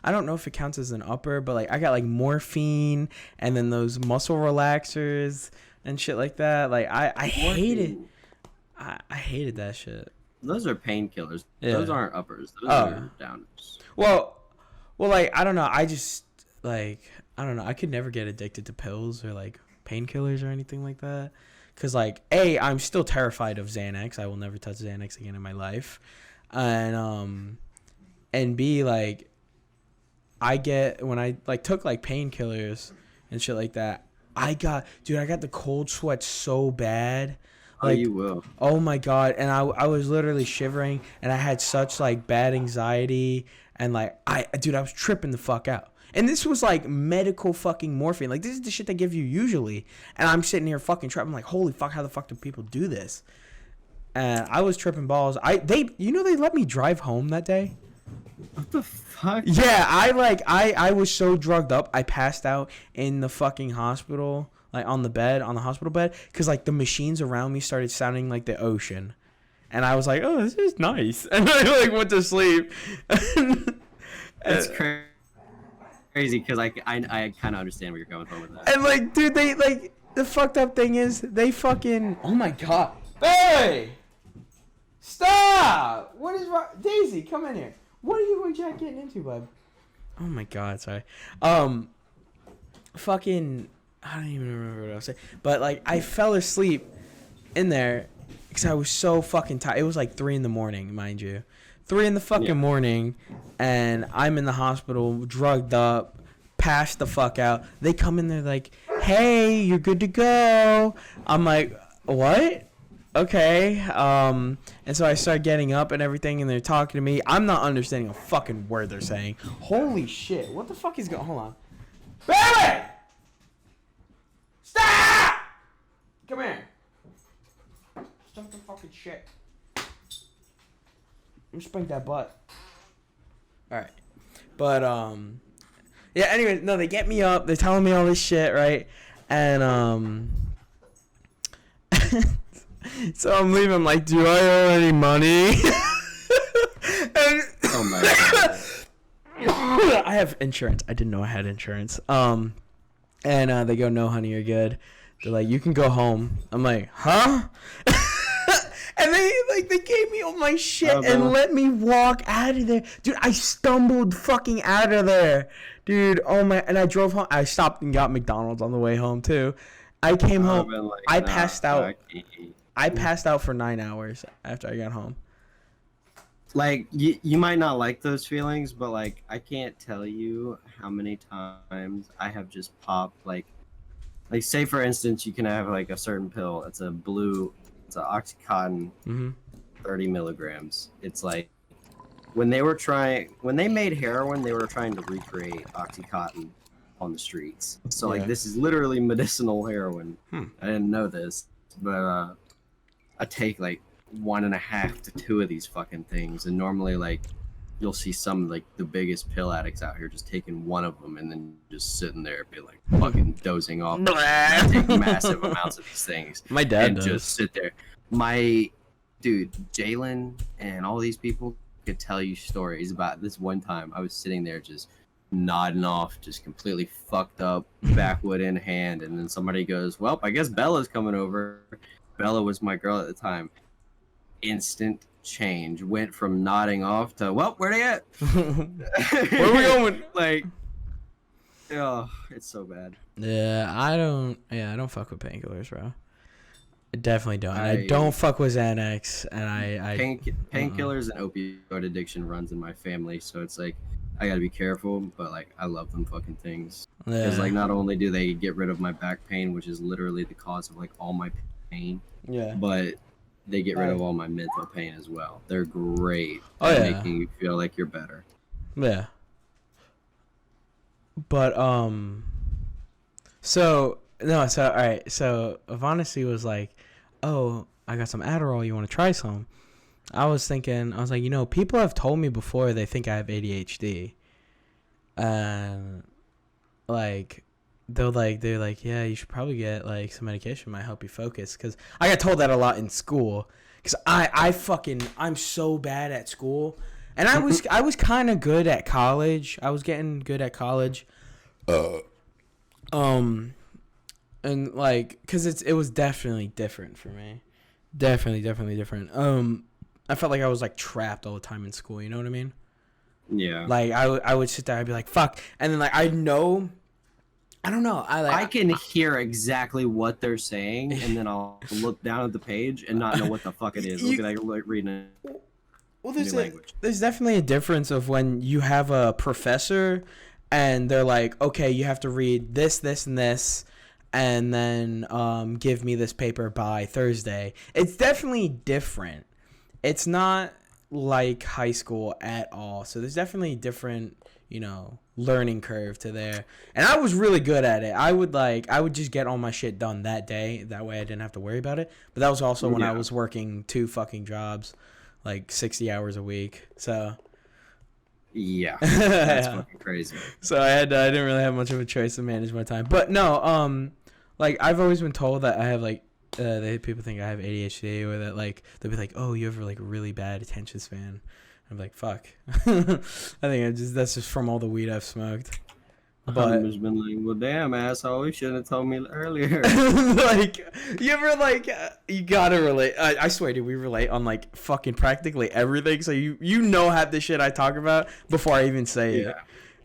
[SPEAKER 1] don't know if it counts as an upper, but like I got like morphine and then those muscle relaxers and shit like that. Like I hated I hated that shit.
[SPEAKER 2] Those are painkillers. Yeah. Those aren't uppers. Those are downers.
[SPEAKER 1] Well, like I don't know. I just like I don't know. I could never get addicted to pills or like painkillers or anything like that. Because, like, A, I'm still terrified of Xanax. I will never touch Xanax again in my life. And B, like, when I, like, took, like, painkillers and shit like that, I got the cold sweat so bad. Like,
[SPEAKER 2] you will.
[SPEAKER 1] Oh, my God. And I was literally shivering, and I had such, like, bad anxiety. And, like, I was tripping the fuck out. And this was like medical fucking morphine. Like, this is the shit they give you usually. And I'm sitting here fucking tripping. I'm like, holy fuck, how the fuck do people do this? And I was tripping balls. They let me drive home that day.
[SPEAKER 2] What the fuck?
[SPEAKER 1] Yeah, I was so drugged up. I passed out in the fucking hospital, like on the hospital bed, because like the machines around me started sounding like the ocean. And I was like, oh, this is nice. And I like went to sleep.
[SPEAKER 2] It's crazy because I kind of understand where you're going from with that.
[SPEAKER 1] And like, dude, they like the fucked up thing is they fucking. Oh my god! Hey, stop! What is wrong, Daisy? Come in here. What are you and Jack getting into, bud? Oh my god, sorry. Fucking, I don't even remember what I was saying. But like, I fell asleep in there because I was so fucking tired. It was like 3 a.m, mind you. 3 in the fucking morning, and I'm in the hospital, drugged up, passed the fuck out. They come in there like, hey, you're good to go. I'm like, what? Okay. And so I start getting up and everything, and they're talking to me. I'm not understanding a fucking word they're saying. Holy shit. What the fuck is going on? Hold on. Barry! Stop! Come here. Stop the fucking shit. I'm gonna spank that butt. Alright. But, yeah, anyway, no, they get me up. They're telling me all this shit, right? And, so I'm leaving. I'm like, do I owe any money? And
[SPEAKER 2] Oh my god.
[SPEAKER 1] I have insurance. I didn't know I had insurance. And they go, no, honey, you're good. They're like, you can go home. I'm like, huh? And they gave me all my shit and let me walk out of there. Dude, I stumbled fucking out of there. Dude, oh my, and I drove home. I stopped and got McDonald's on the way home too. I came home.
[SPEAKER 2] Like,
[SPEAKER 1] I passed out. I passed out for 9 hours after I got home.
[SPEAKER 2] Like, you might not like those feelings, but like, I can't tell you how many times I have just popped, like say for instance, you can have like a certain pill. It's an Oxycontin, 30 milligrams. It's like when they made heroin, they were trying to recreate Oxycontin on the streets. So like, this is literally medicinal heroin. I didn't know this, but I take like 1.5 to 2 of these fucking things, and normally like you'll see some like the biggest pill addicts out here just taking one of them and then just sitting there be like fucking dozing off. I take massive amounts of these things.
[SPEAKER 1] My dad does.
[SPEAKER 2] Just sit there. My dude, Jalen and all these people could tell you stories about this one time I was sitting there just nodding off, just completely fucked up, backwood in hand, and then somebody goes, well, I guess Bella's coming over. Bella was my girl at the time. Instant change. Went from nodding off to, well, where they at?
[SPEAKER 1] Where are we going?
[SPEAKER 2] Like, oh, it's so bad.
[SPEAKER 1] Yeah, I don't fuck with painkillers, bro. I definitely don't. I don't fuck with Xanax, and
[SPEAKER 2] painkillers and opioid addiction runs in my family, so it's like I gotta be careful, but like I love them fucking things. Because like not only do they get rid of my back pain, which is literally the cause of like all my pain, but they get rid of all my mental pain as well. They're great at making you feel like you're better.
[SPEAKER 1] Yeah. But so all right. So Vanessa was like, "Oh, I got some Adderall. You want to try some?" I was like, people have told me before they think I have ADHD, and like they're like, yeah, you should probably get like some medication, might help you focus. Because I got told that a lot in school. Because I'm so bad at school, and I was kind of good at college. I was getting good at college. And like, cause it was definitely different for me. Definitely different. I felt like I was like trapped all the time in school. You know what I mean?
[SPEAKER 2] Yeah.
[SPEAKER 1] Like I would sit there, I'd be like, fuck, and then like I know I don't know.
[SPEAKER 2] I can hear exactly what they're saying, and then I'll look down at the page and not know what the fuck it is. Look at like reading it.
[SPEAKER 1] Well,
[SPEAKER 2] Language.
[SPEAKER 1] there's definitely a difference of when you have a professor and they're like, okay, you have to read this, this, and this, and then give me this paper by Thursday. It's definitely different. It's not like high school at all. So there's definitely different, learning curve to there. And I was really good at it. I would just get all my shit done that day. That way I didn't have to worry about it. But that was also when I was working 2 fucking jobs, like 60 hours a week. So
[SPEAKER 2] yeah, that's fucking crazy.
[SPEAKER 1] So I didn't really have much of a choice to manage my time. But no, like I've always been told that I have like people think I have ADHD, or that like they'll be like, oh, you have like a really bad attention span. I'm like, fuck. I think that's just from all the weed I've smoked. But
[SPEAKER 2] I've just been like, well, damn, asshole, you should have told me earlier.
[SPEAKER 1] like, you ever like, you gotta relate. I swear, dude, we relate on like fucking practically everything. So you know half the shit I talk about before I even say it.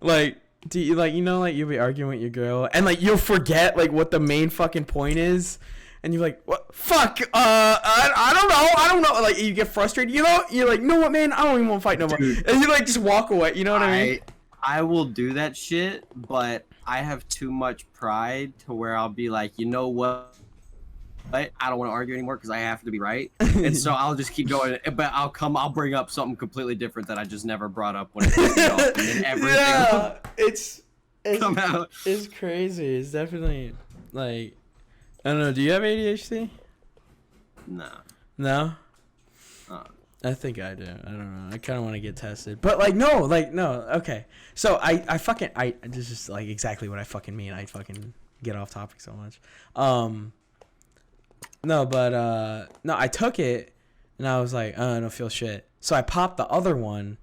[SPEAKER 1] Like, do you like you'll be arguing with your girl and like you'll forget like what the main fucking point is. And you're like, what? Fuck. I don't know. Like, you get frustrated. You're like, know what, man? I don't even want to fight no more.
[SPEAKER 2] Dude,
[SPEAKER 1] and you like just walk away. You know what I mean?
[SPEAKER 2] I will do that shit, but I have too much pride to where I'll be like, you know what? I don't want to argue anymore because I have to be right. And so I'll just keep going. But I'll bring up something completely different that I just never brought up when it pissed me off. And then everything
[SPEAKER 1] Yeah, it's
[SPEAKER 2] come out.
[SPEAKER 1] It's crazy. It's definitely like, I don't know. Do you have ADHD?
[SPEAKER 2] No.
[SPEAKER 1] No? I think I do. I don't know. I kind of want to get tested. But, no. Okay. So, this is, like, exactly what I fucking mean. I fucking get off topic so much. No, I took it, and I was like, I don't feel shit. So, I popped the other one,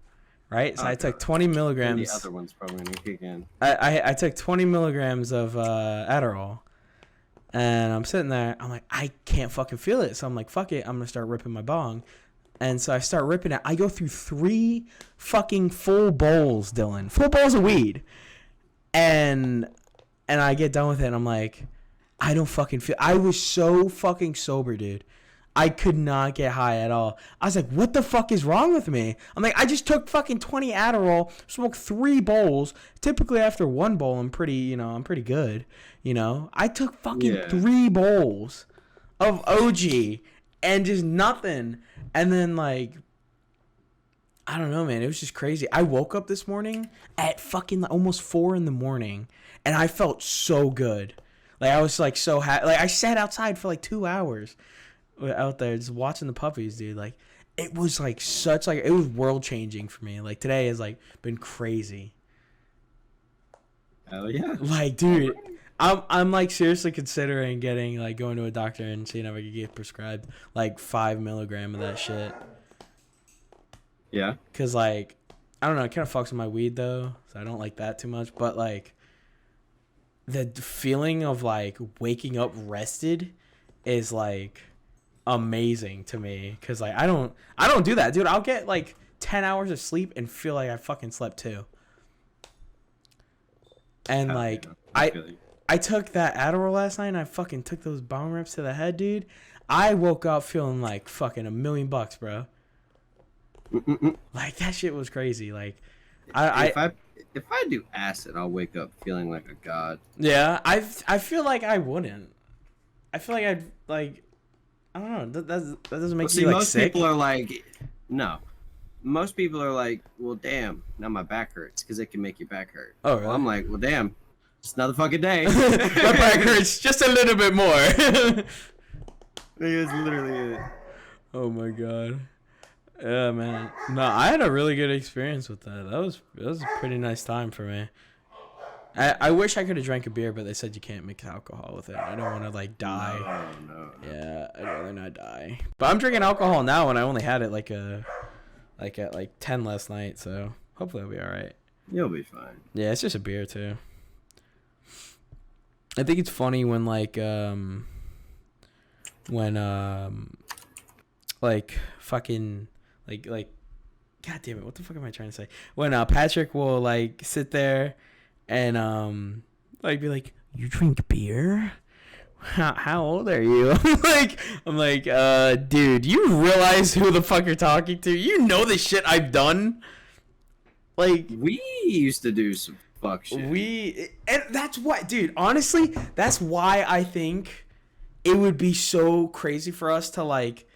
[SPEAKER 1] right? So, I took 20 milligrams.
[SPEAKER 2] The other one's probably going to kick in.
[SPEAKER 1] I took 20 milligrams of Adderall. And I'm sitting there. I'm like, I can't fucking feel it. So I'm like, fuck it. I'm going to start ripping my bong. And so I start ripping it. I go through 3 fucking full bowls, Dylan. Full bowls of weed. And I get done with it. And I'm like, I don't fucking feel. I was so fucking sober, dude. I could not get high at all. I was like, what the fuck is wrong with me? I'm like, I just took fucking 20 Adderall, smoked 3 bowls. Typically after 1 bowl, I'm pretty good. I took fucking 3 bowls of OG and just nothing. And then like, I don't know, man. It was just crazy. I woke up this morning at fucking almost 4 a.m. and I felt so good. Like I was like so happy. Like I sat outside for like 2 hours. Out there just watching the puppies, dude. Like it was like it was world changing for me. Like today has like been crazy.
[SPEAKER 2] Hell yeah.
[SPEAKER 1] Like, dude, I'm like seriously considering going to a doctor and seeing if I could get prescribed like 5 milligram of that shit.
[SPEAKER 2] Yeah.
[SPEAKER 1] Cause like I don't know, it kind of fucks with my weed though, so I don't like that too much. But like the feeling of like waking up rested is like amazing to me, because like I don't do that, dude. I'll get like 10 hours of sleep and feel like I fucking slept too. And like I took that Adderall last night and I fucking took those bong rips to the head, dude. I woke up feeling like fucking $1 million, bro. Like that shit was crazy. Like
[SPEAKER 2] if I do acid, I'll wake up feeling like a god.
[SPEAKER 1] Yeah, I feel like I wouldn't. I feel like I'd like, I don't know. That doesn't make you like
[SPEAKER 2] most
[SPEAKER 1] sick.
[SPEAKER 2] People are like, no. Most people are like, well, damn, now my back hurts because it can make your back hurt.
[SPEAKER 1] Oh, really?
[SPEAKER 2] Well, I'm like, well, damn, it's another fucking day.
[SPEAKER 1] My back hurts just a little bit more.
[SPEAKER 2] It's literally it.
[SPEAKER 1] Oh my god. Yeah, man. No, I had a really good experience with that. That was a pretty nice time for me. I wish I could have drank a beer, but they said you can't mix alcohol with it. I don't want to like die.
[SPEAKER 2] No.
[SPEAKER 1] Yeah, I'd rather not die. But I'm drinking alcohol now, and I only had it at 10 last night, so hopefully I'll be all right.
[SPEAKER 2] You'll be fine.
[SPEAKER 1] Yeah, it's just a beer too. I think it's funny when fucking like god damn it, what the fuck am I trying to say? When Patrick will like sit there and like be like, you drink beer? How old are you? I'm like, dude, you realize who the fuck you're talking to? You know the shit I've done? Like,
[SPEAKER 2] We used to do some fuck shit.
[SPEAKER 1] and that's what, dude, honestly, that's why I think it would be so crazy for us to, like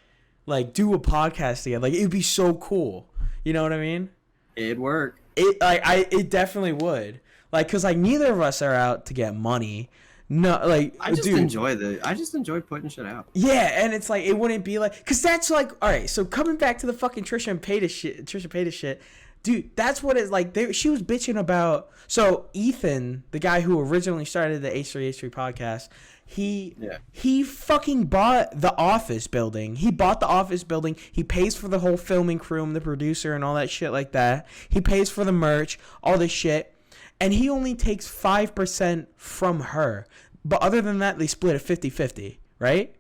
[SPEAKER 1] do a podcast together. Like, it would be so cool. You know what I mean?
[SPEAKER 2] It'd work.
[SPEAKER 1] It definitely would. Like, cause like neither of us are out to get money. No, like
[SPEAKER 2] I just
[SPEAKER 1] dude,
[SPEAKER 2] enjoy putting shit out.
[SPEAKER 1] yeah, and it's like it wouldn't be like, cause that's like, all right. So coming back to the fucking Trisha Paytas shit, dude, that's what it's like. She was bitching about. So Ethan, the guy who originally started the H3H3 podcast, he fucking bought the office building. He bought the office building. He pays for the whole filming crew and the producer and all that shit like that. He pays for the merch, all this shit. And he only takes 5% from her. But other than that, they split it 50-50, right?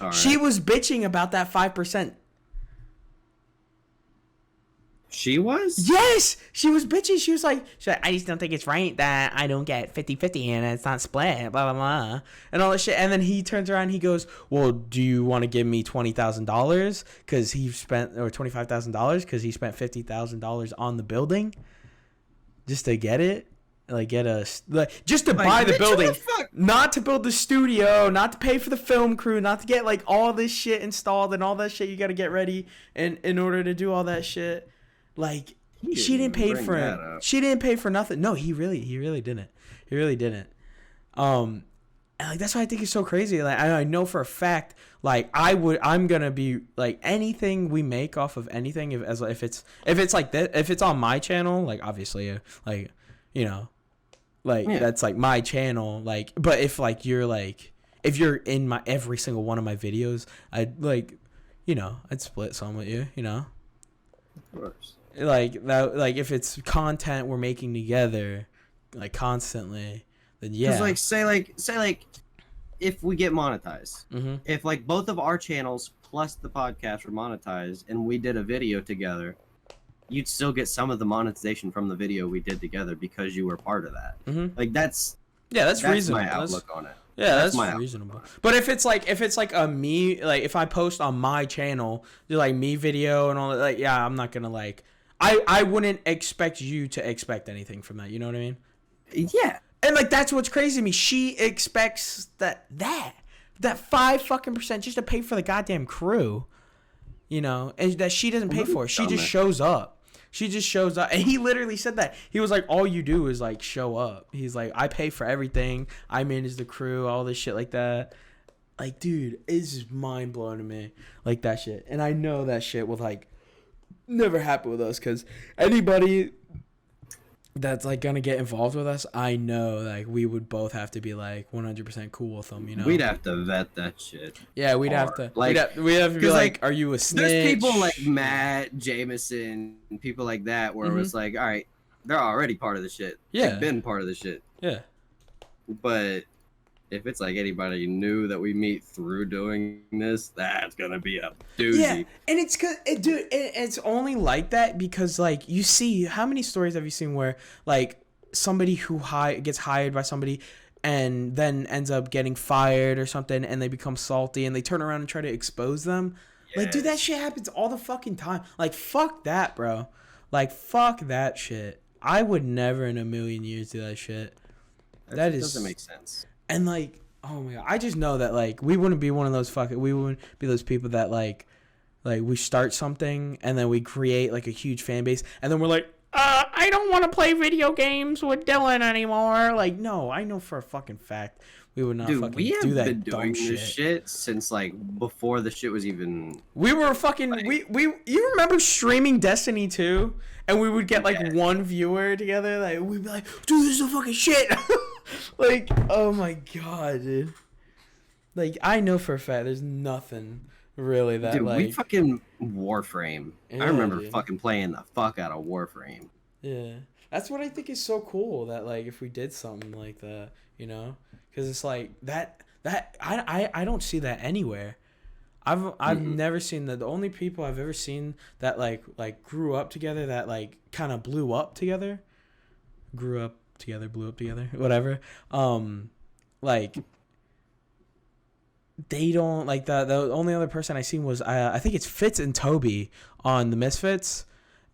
[SPEAKER 2] All right.
[SPEAKER 1] She was bitching about that 5%.
[SPEAKER 2] She was?
[SPEAKER 1] Yes! She was bitching. She was like, I just don't think it's right that I don't get 50-50 and it's not split, blah, blah, blah. And all that shit. And then he turns around and he goes, well, do you want to give me $20,000? Because he spent, or $25,000 because he spent $50,000 on the building? Just to get it, just to buy the building, not to build the studio, not to pay for the film crew, not to get like all this shit installed and all that shit you got to get ready and in order to do all that shit. Like, she didn't pay for it. She didn't pay for nothing. No, he really didn't. He really didn't. And like that's why I think it's so crazy. Like I know for a fact, like I'm gonna be like anything we make off of anything if it's like that, if it's on my channel, like obviously like, you know, like that's like my channel, like, but if like you're like, if you're in my every single one of my videos, I'd like, you know, I'd split some with you, you know,
[SPEAKER 2] Of course.
[SPEAKER 1] like that, like if it's content we're making together, like constantly. Then yeah.
[SPEAKER 2] Because say if we get monetized, if like both of our channels plus the podcast were monetized and we did a video together, you'd still get some of the monetization from the video we did together because you were part of that. Like that's
[SPEAKER 1] reasonable.
[SPEAKER 2] my outlook on it.
[SPEAKER 1] Yeah, that's reasonable. But if it's like a me, like if I post on my channel, do like me video and all that, like yeah, I'm not gonna like, I wouldn't expect you to expect anything from that. You know what I mean?
[SPEAKER 2] Yeah.
[SPEAKER 1] And like that's what's crazy to me. She expects that 5% just to pay for the goddamn crew, you know, and that she doesn't pay for. She just shows up. She just shows up. And he literally said that. He was like, all you do is like show up. He's like, I pay for everything. I manage the crew, all this shit like that. Like, dude, it's just mind blowing to me. Like that shit. And I know that shit will like never happen with us because anybody that's like gonna get involved with us, I know like we would both have to be like 100% cool with them, you know.
[SPEAKER 2] We'd have to vet that shit.
[SPEAKER 1] Yeah, we'd have to. Like, we'd have to be like, are you a snitch?
[SPEAKER 2] There's people like Matt, Jameson, and people like that where it's like, all right, they're already part of the shit.
[SPEAKER 1] Yeah,
[SPEAKER 2] they've been part of the shit.
[SPEAKER 1] Yeah,
[SPEAKER 2] but if it's like anybody new that we meet through doing this, that's gonna be a doozy.
[SPEAKER 1] Yeah, and it's cause, dude, it's only like that because like you see, how many stories have you seen where like somebody who gets hired by somebody and then ends up getting fired or something, and they become salty and they turn around and try to expose them. Yes. Like, dude, that shit happens all the fucking time. Like, fuck that, bro. Like, fuck that shit. I would never in a million years do that shit. That
[SPEAKER 2] doesn't make sense.
[SPEAKER 1] And like, oh my god, I just know that like we wouldn't be one of those we wouldn't be those people that like we start something and then we create like a huge fan base and then we're like, I don't want to play video games with Dylan anymore. Like, no, I know for a fucking fact we would not
[SPEAKER 2] Dude,
[SPEAKER 1] fucking
[SPEAKER 2] we have
[SPEAKER 1] do that
[SPEAKER 2] been
[SPEAKER 1] dumb
[SPEAKER 2] doing
[SPEAKER 1] shit.
[SPEAKER 2] This shit since like before the shit was even.
[SPEAKER 1] We were fucking like, we you remember streaming Destiny 2 and we would get like one viewer together, like we'd be like, dude, this is a fucking shit. Like, oh my god, dude. Like, I know for a fact there's nothing really that,
[SPEAKER 2] dude,
[SPEAKER 1] like...
[SPEAKER 2] we fucking Warframe.
[SPEAKER 1] Yeah,
[SPEAKER 2] I remember
[SPEAKER 1] dude.
[SPEAKER 2] fucking playing the fuck out of Warframe.
[SPEAKER 1] Yeah. That's what I think is so cool, that, like, if we did something like that, you know? Because it's like, I don't see that anywhere. I've never seen that. The only people I've ever seen that, like grew up together, that, like, kind of blew up together, grew up together, blew up together, whatever. Like they don't like the only other person I seen was I think it's Fitz and Toby on the Misfits.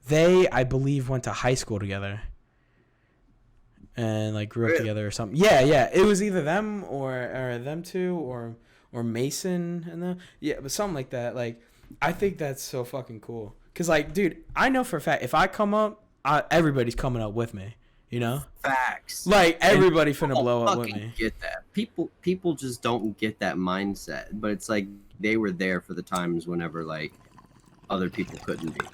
[SPEAKER 1] They, I believe, went to high school together and like grew up together or something. Yeah, it was either them or them two or Mason and them. Yeah, but something like that. Like I think that's so fucking cool. Cause like, dude, I know for a fact if I come up, everybody's coming up with me. You know,
[SPEAKER 2] facts.
[SPEAKER 1] Like everybody finna blow up with me.
[SPEAKER 2] Get that? People just don't get that mindset. But it's like they were there for the times whenever like other people couldn't be.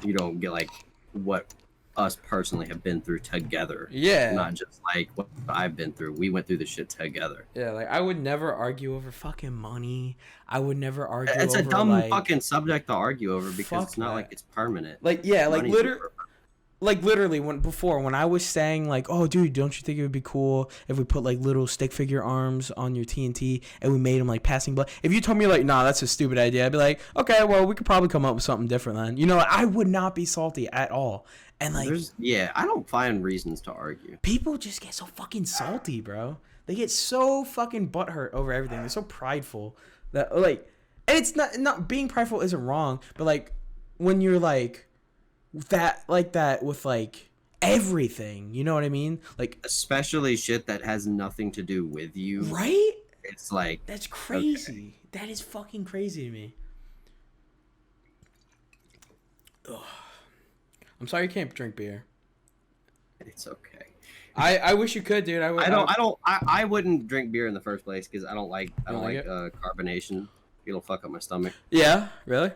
[SPEAKER 2] You don't get like what us personally have been through together.
[SPEAKER 1] Yeah.
[SPEAKER 2] Not just like what I've been through. We went through the shit together.
[SPEAKER 1] Yeah, like I would never argue over fucking money. I would never argue over
[SPEAKER 2] It's a dumb
[SPEAKER 1] like,
[SPEAKER 2] fucking subject to argue over because it's not
[SPEAKER 1] that.
[SPEAKER 2] like it's permanent.
[SPEAKER 1] Like yeah,
[SPEAKER 2] Money's
[SPEAKER 1] literally when I was saying like, oh dude, don't you think it would be cool if we put like little stick figure arms on your TNT and we made them like passing blood? If you told me like, nah, that's a stupid idea, I'd be like, okay, well we could probably come up with something different then. You know, I would not be salty at all. And like,
[SPEAKER 2] I don't find reasons to argue.
[SPEAKER 1] People just get so fucking salty, bro. They get so fucking butthurt over everything. They're so prideful that like, and it's not being prideful isn't wrong, but like when you're like that with like everything, you know what I mean? Like
[SPEAKER 2] especially shit that has nothing to do with you.
[SPEAKER 1] Right?
[SPEAKER 2] It's like
[SPEAKER 1] that's crazy. Okay. That is fucking crazy to me. Ugh. I'm sorry you can't drink beer.
[SPEAKER 2] It's okay.
[SPEAKER 1] I wish you could, dude.
[SPEAKER 2] I wouldn't drink beer in the first place because I don't like
[SPEAKER 1] it?
[SPEAKER 2] carbonation. It'll fuck up my stomach.
[SPEAKER 1] Yeah, really?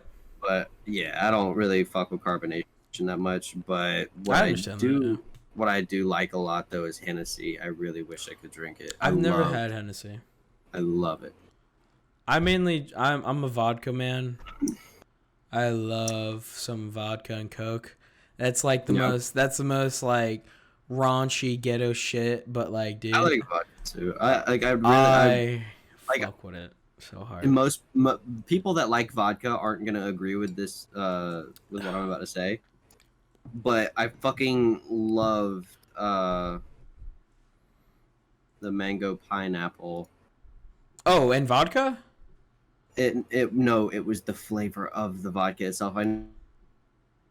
[SPEAKER 2] But yeah, I don't really fuck with carbonation that much. But what I do like a lot though is Hennessy. I really wish I could drink it.
[SPEAKER 1] I've never had Hennessy.
[SPEAKER 2] I love it.
[SPEAKER 1] I'm a vodka man. I love some vodka and Coke. That's like that's the most like raunchy ghetto shit, but like dude,
[SPEAKER 2] I like vodka too.
[SPEAKER 1] I fuck with it so hard.
[SPEAKER 2] And most people that like vodka aren't gonna agree with this with what I'm about to say, but I fucking loved the mango pineapple.
[SPEAKER 1] Oh, and vodka?
[SPEAKER 2] It was the flavor of the vodka itself. I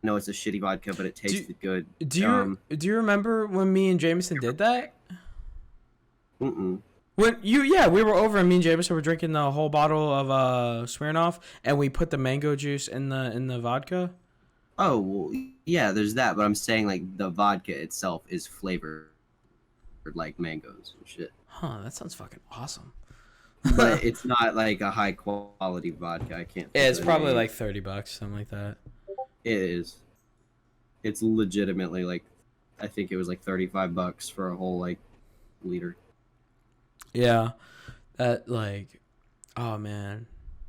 [SPEAKER 2] know it's a shitty vodka, but it tasted good.
[SPEAKER 1] Do you remember when me and Jameson did that?
[SPEAKER 2] Mm-mm.
[SPEAKER 1] We were over and me and Jameson were drinking the whole bottle of Smirnoff and we put the mango juice in the vodka.
[SPEAKER 2] Oh, well, yeah, there's that, but I'm saying like the vodka itself is flavored like mangoes and shit.
[SPEAKER 1] Huh, that sounds fucking awesome.
[SPEAKER 2] But it's not like a high quality vodka. I can't.
[SPEAKER 1] Yeah, it's probably like $30, something like that.
[SPEAKER 2] It is. It's legitimately like, I think it was like $35 for a whole like liter.
[SPEAKER 1] Yeah, that like, oh man,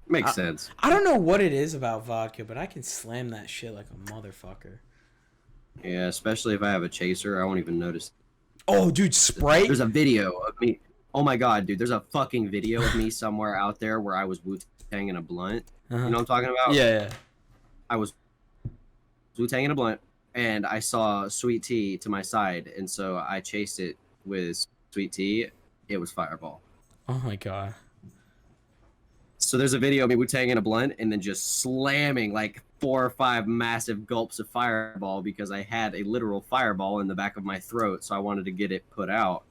[SPEAKER 2] makes sense.
[SPEAKER 1] I don't know what it is about vodka, but I can slam that shit like a motherfucker.
[SPEAKER 2] Yeah, especially if I have a chaser, I won't even notice.
[SPEAKER 1] Oh, dude, Sprite.
[SPEAKER 2] There's a video of me. Oh my god, dude, there's a fucking video of me somewhere out there where I was Wu-Tanging a blunt. You know what I'm talking about?
[SPEAKER 1] Yeah.
[SPEAKER 2] I was Wu-Tanging a blunt, and I saw Sweet Tea to my side, and so I chased it with Sweet Tea. It was Fireball.
[SPEAKER 1] Oh my god.
[SPEAKER 2] So there's a video of me Wu-Tanging a blunt and then just slamming like 4 or 5 massive gulps of Fireball because I had a literal fireball in the back of my throat, so I wanted to get it put out.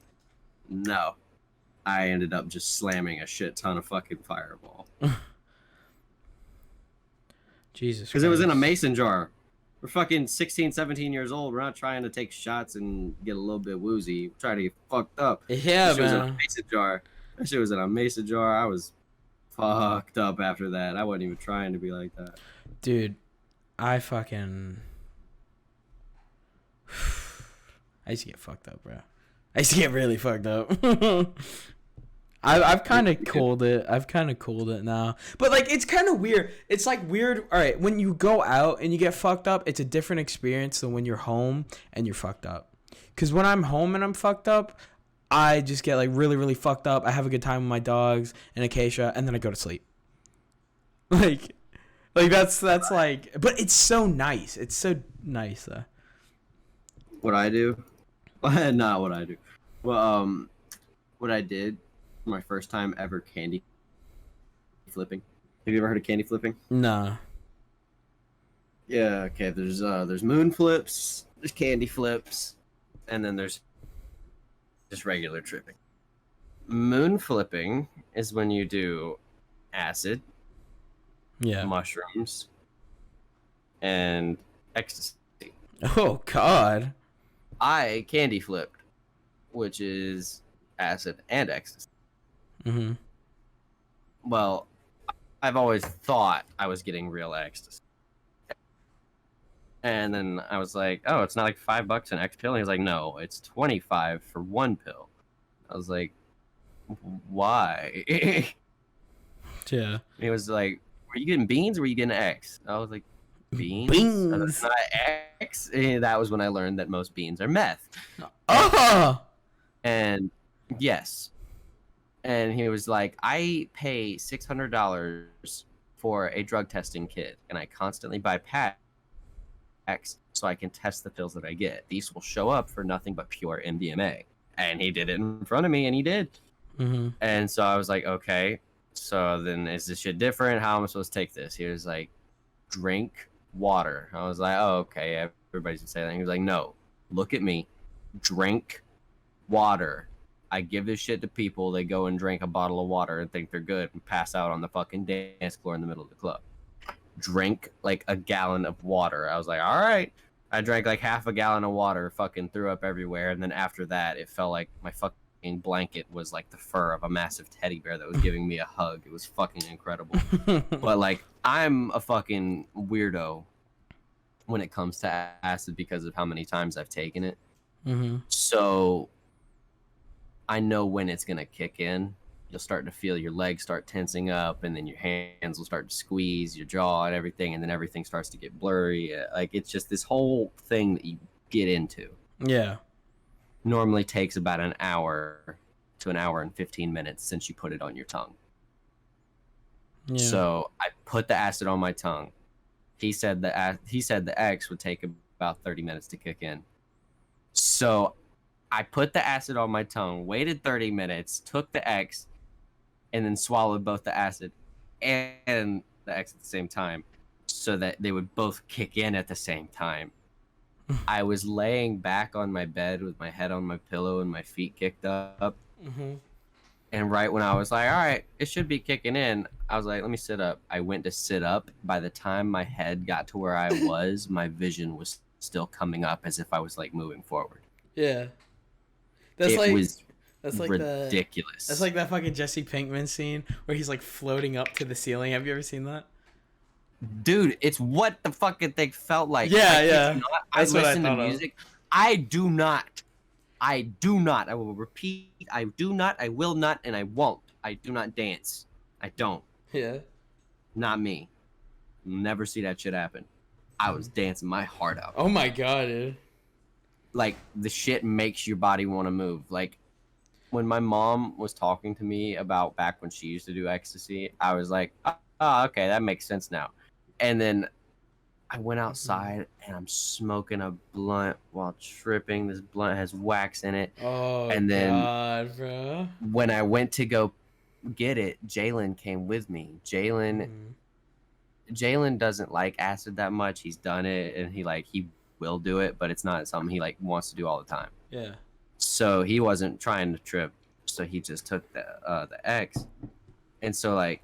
[SPEAKER 2] No. I ended up just slamming a shit ton of fucking Fireball.
[SPEAKER 1] Jesus Christ.
[SPEAKER 2] Because it was in a mason jar. We're fucking 16, 17 years old. We're not trying to take shots and get a little bit woozy. We're trying to get fucked up.
[SPEAKER 1] Yeah,
[SPEAKER 2] that shit
[SPEAKER 1] man.
[SPEAKER 2] was in a mason jar. That shit was in a mason jar. I was fucked up after that. I wasn't even trying to be like that.
[SPEAKER 1] Dude, I used to get fucked up, bro. I used to get really fucked up. I've kind of cooled it. I've kind of cooled it now. But, like, it's kind of weird. It's, like, weird. All right, when you go out and you get fucked up, it's a different experience than when you're home and you're fucked up. Because when I'm home and I'm fucked up, I just get, like, really, really fucked up. I have a good time with my dogs and Acacia, and then I go to sleep. Like that's, like... But it's so nice. It's so nice, though.
[SPEAKER 2] What I do? Not what I do. Well, what I did for my first time ever candy flipping. Have you ever heard of candy flipping?
[SPEAKER 1] Nah.
[SPEAKER 2] Yeah. Okay. There's moon flips. There's candy flips, and then there's just regular tripping. Moon flipping is when you do acid,
[SPEAKER 1] Yeah.
[SPEAKER 2] mushrooms, and ecstasy.
[SPEAKER 1] Oh God.
[SPEAKER 2] I candy flipped, which is acid and ecstasy.
[SPEAKER 1] Mm-hmm.
[SPEAKER 2] Well, I've always thought I was getting real ecstasy. And then I was like, oh, it's not like $5 an X pill. And he was like, no, it's 25 for one pill. I was like, why?
[SPEAKER 1] Yeah.
[SPEAKER 2] He was like, were you getting beans or were you getting X? I was like, beans?
[SPEAKER 1] Beans.
[SPEAKER 2] Not X. And that was when I learned that most beans are meth.
[SPEAKER 1] Oh.
[SPEAKER 2] And yes. And he was like, I pay $600 for a drug testing kit, and I constantly buy packs so I can test the pills that I get. These will show up for nothing but pure MDMA. And he did it in front of me, and he did.
[SPEAKER 1] Mm-hmm.
[SPEAKER 2] And so I was like, okay, so then is this shit different? How am I supposed to take this? He was like, drink water. I was like, oh, okay, everybody's gonna say that. He was like, no, look at me, drink water. I give this shit to people. They go and drink a bottle of water and think they're good and pass out on the fucking dance floor in the middle of the club. Drink like a gallon of water. I was like, all right. I drank like half a gallon of water, fucking threw up everywhere. And then after that, it felt like my fucking blanket was like the fur of a massive teddy bear that was giving me a hug. It was fucking incredible. But like, I'm a fucking weirdo when it comes to acid because of how many times I've taken it.
[SPEAKER 1] Mm-hmm.
[SPEAKER 2] So I know when it's gonna kick in. You'll start to feel your legs start tensing up, and then your hands will start to squeeze your jaw and everything, and then everything starts to get blurry. Like, it's just this whole thing that you get into.
[SPEAKER 1] Yeah.
[SPEAKER 2] Normally takes about an hour to an hour and 15 minutes since you put it on your tongue.
[SPEAKER 1] Yeah.
[SPEAKER 2] So I put the acid on my tongue. He said the X would take about 30 minutes to kick in. So I put the acid on my tongue, waited 30 minutes, took the X, and then swallowed both the acid and the X at the same time so that they would both kick in at the same time. I was laying back on my bed with my head on my pillow and my feet kicked up.
[SPEAKER 1] Mm-hmm.
[SPEAKER 2] And right when I was like, all right, it should be kicking in, I was like, let me sit up. I went to sit up. By the time my head got to where I was, my vision was still coming up as if I was like moving forward.
[SPEAKER 1] Yeah.
[SPEAKER 2] It was
[SPEAKER 1] that's like
[SPEAKER 2] ridiculous.
[SPEAKER 1] That's like that fucking Jesse Pinkman scene where he's like floating up to the ceiling. Have you ever seen that?
[SPEAKER 2] Dude, it's what the fucking thing felt like.
[SPEAKER 1] Yeah,
[SPEAKER 2] I kid
[SPEAKER 1] yeah.
[SPEAKER 2] you not.
[SPEAKER 1] That's
[SPEAKER 2] I
[SPEAKER 1] what I
[SPEAKER 2] listen to
[SPEAKER 1] thought of.
[SPEAKER 2] music. I do not. I will repeat. I do not. I will not. And I won't. I do not dance. I don't.
[SPEAKER 1] Yeah.
[SPEAKER 2] Not me. Never see that shit happen. I was dancing my heart out.
[SPEAKER 1] Oh my god, dude.
[SPEAKER 2] Like, the shit makes your body want to move. Like, when my mom was talking to me about back when she used to do ecstasy, I was like, oh, okay, that makes sense now. And then I went outside and I'm smoking a blunt while tripping. This blunt has wax in it.
[SPEAKER 1] Oh,
[SPEAKER 2] and then
[SPEAKER 1] god, bro.
[SPEAKER 2] when I went to go get it, Jalen came with me. Jalen doesn't like acid that much. He's done it and he will do it, but it's not something he like wants to do all the time.
[SPEAKER 1] Yeah.
[SPEAKER 2] So he wasn't trying to trip, so he just took the X. And so like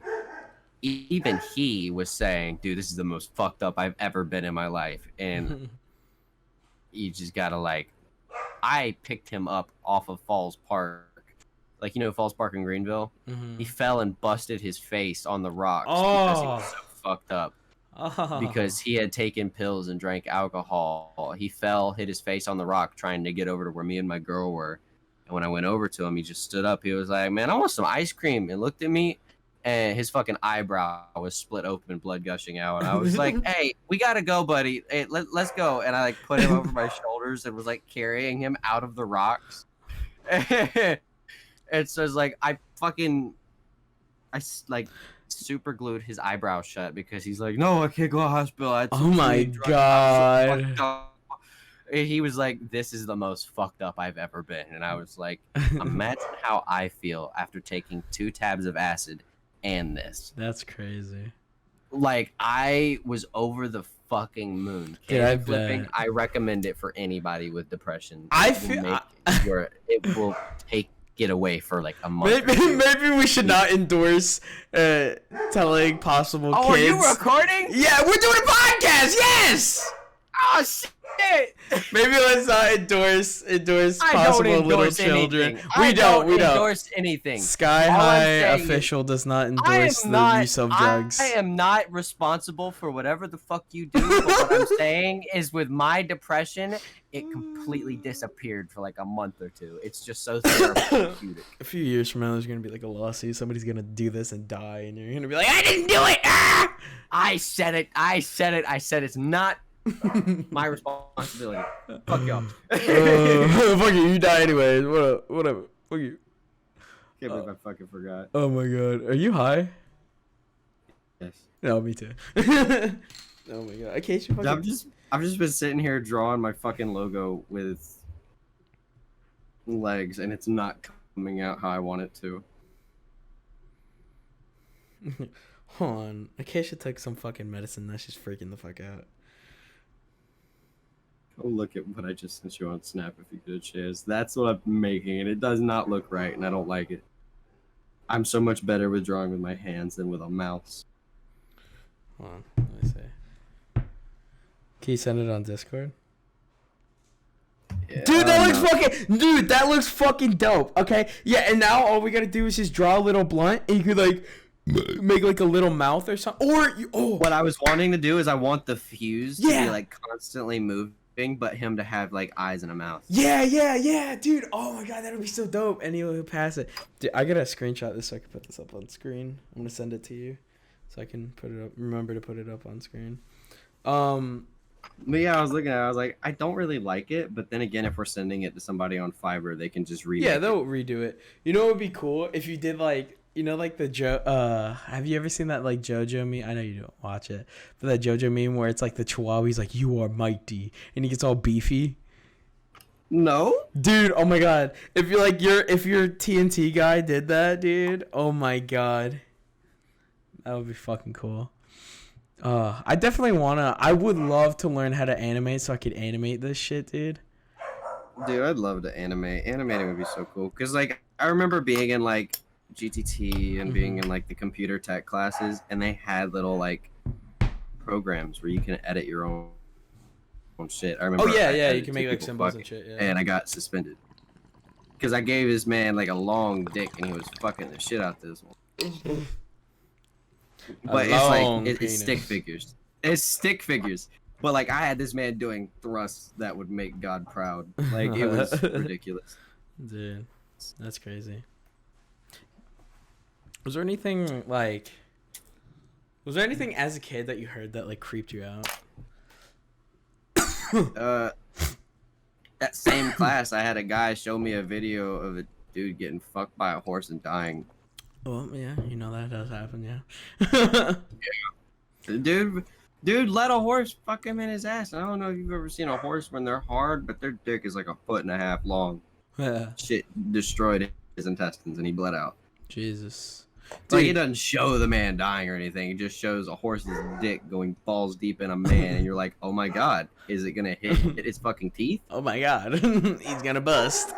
[SPEAKER 2] even he was saying, dude, this is the most fucked up I've ever been in my life. And you just gotta like, I picked him up off of Falls Park. Like, you know, Falls Park in Greenville?
[SPEAKER 1] Mm-hmm.
[SPEAKER 2] He fell and busted his face on the rocks because he was so fucked up. Because he had taken pills and drank alcohol. He fell, hit his face on the rock trying to get over to where me and my girl were. And when I went over to him, he just stood up. He was like, man, I want some ice cream. And looked at me, and his fucking eyebrow was split open, blood gushing out. And I was like, hey, we got to go, buddy. Hey, let's go. And I like put him over my shoulders and was like carrying him out of the rocks. And so it's like, I like super glued his eyebrow shut because he's like, no, I can't go to hospital.
[SPEAKER 1] Oh my god.
[SPEAKER 2] he was like, "This is the most fucked up I've ever been," and I was like, "Imagine how I feel after taking 2 tabs of acid and this."
[SPEAKER 1] That's crazy.
[SPEAKER 2] Like, I was over the fucking moon.
[SPEAKER 1] Dude, I
[SPEAKER 2] Flipping,
[SPEAKER 1] bet.
[SPEAKER 2] I recommend it for anybody with depression.
[SPEAKER 1] I
[SPEAKER 2] It will
[SPEAKER 1] feel-
[SPEAKER 2] make it will take it away for like a month.
[SPEAKER 1] Maybe we should not endorse telling possible
[SPEAKER 2] Oh, are
[SPEAKER 1] kids.
[SPEAKER 2] you recording?
[SPEAKER 1] Yeah, we're doing a podcast. Yes.
[SPEAKER 2] Oh shit!
[SPEAKER 1] Maybe let's not endorse
[SPEAKER 2] I
[SPEAKER 1] possible
[SPEAKER 2] don't
[SPEAKER 1] little
[SPEAKER 2] endorse
[SPEAKER 1] children.
[SPEAKER 2] anything.
[SPEAKER 1] We
[SPEAKER 2] I
[SPEAKER 1] don't.
[SPEAKER 2] endorse anything.
[SPEAKER 1] Sky
[SPEAKER 2] All I'm
[SPEAKER 1] High
[SPEAKER 2] saying is,
[SPEAKER 1] official does not
[SPEAKER 2] I am
[SPEAKER 1] endorse the
[SPEAKER 2] not.
[SPEAKER 1] use of drugs.
[SPEAKER 2] I am not responsible for whatever the fuck you do. But what I'm saying is, with my depression, it completely disappeared for like a month or 2. It's just so therapeutic.
[SPEAKER 1] A few years from now, there's gonna be like a lawsuit. Somebody's gonna do this and die, and you're gonna be like, "I didn't do it." Ah!
[SPEAKER 2] I said it. I said it's not my responsibility. Fuck y'all.
[SPEAKER 1] Fuck you. You die anyways. Whatever. Fuck you.
[SPEAKER 2] Can't believe I fucking forgot.
[SPEAKER 1] Oh my god. Are you high?
[SPEAKER 2] Yes.
[SPEAKER 1] No, me too. Oh my god. I can't you fucking.
[SPEAKER 2] I've just been sitting here drawing my fucking logo with legs, and it's not coming out how I want it to.
[SPEAKER 1] Hold on. Acacia took some fucking medicine. Now she's freaking the fuck out.
[SPEAKER 2] Oh, look at what I just sent you on Snap if you get a chance. That's what I'm making, and it does not look right, and I don't like it. I'm so much better with drawing with my hands than with a mouse.
[SPEAKER 1] Hold on. Let me see. Can you send it on Discord?
[SPEAKER 2] Yeah,
[SPEAKER 1] Dude, that looks
[SPEAKER 2] no.
[SPEAKER 1] fucking. Dude, that looks fucking dope. Okay, yeah, and now all we gotta do is just draw a little blunt, and you could like make like a little mouth or something. Or you,
[SPEAKER 2] What I was wanting to do is I want the fuse to
[SPEAKER 1] Yeah.
[SPEAKER 2] be like constantly moving, but him to have like eyes and a mouth.
[SPEAKER 1] yeah, dude. Oh my god, that would be so dope. And he'll pass it. Dude, I gotta screenshot this so I can put this up on screen. I'm gonna send it to you, so I can put it up. Remember to put it up on screen.
[SPEAKER 2] But yeah, I was looking at it, I was like, I don't really like it, but then again, if we're sending it to somebody on Fiverr, they can just read
[SPEAKER 1] Yeah,
[SPEAKER 2] it.
[SPEAKER 1] they'll redo it. You know what would be cool if you did like, you know, like the have you ever seen that like JoJo meme? I know you don't watch it, but that JoJo meme where it's like the Chihuahua, he's like, "You are mighty," and he gets all beefy.
[SPEAKER 2] No?
[SPEAKER 1] Dude, oh my god. If you're like if your TNT guy did that, dude, oh my god. That would be fucking cool. I definitely I would love to learn how to animate so I could animate this shit, dude.
[SPEAKER 2] Dude, I'd love to animate. Animating would be so cool. Because, like, I remember being in, like, GTT and being in, like, the computer tech classes, and they had little, like, programs where you can edit your own shit. I remember.
[SPEAKER 1] Oh yeah,
[SPEAKER 2] I
[SPEAKER 1] yeah, you
[SPEAKER 2] edited
[SPEAKER 1] can
[SPEAKER 2] two
[SPEAKER 1] make like
[SPEAKER 2] people
[SPEAKER 1] symbols
[SPEAKER 2] fucking,
[SPEAKER 1] and shit, yeah.
[SPEAKER 2] and I got suspended. Because I gave this man, like, a long dick, and he was fucking the shit out this one. But it's
[SPEAKER 1] long
[SPEAKER 2] like it's
[SPEAKER 1] penis.
[SPEAKER 2] stick figures. It's stick figures. But like I had this man doing thrusts that would make God proud. Like it was ridiculous.
[SPEAKER 1] Dude, that's crazy. Was there anything as a kid that you heard that like creeped you out?
[SPEAKER 2] That same class, I had a guy show me a video of a dude getting fucked by a horse and dying.
[SPEAKER 1] Well, yeah, you know that does happen, yeah.
[SPEAKER 2] Dude, let a horse fuck him in his ass. I don't know if you've ever seen a horse when they're hard, but their dick is like 1.5 feet long.
[SPEAKER 1] Yeah.
[SPEAKER 2] Shit destroyed his intestines and he bled out.
[SPEAKER 1] Jesus.
[SPEAKER 2] Like, it
[SPEAKER 1] Dude,
[SPEAKER 2] doesn't show the man dying or anything. It just shows a horse's dick going balls deep in a man, and you're like, oh my god, is it gonna hit his fucking teeth?
[SPEAKER 1] oh my god, he's gonna bust.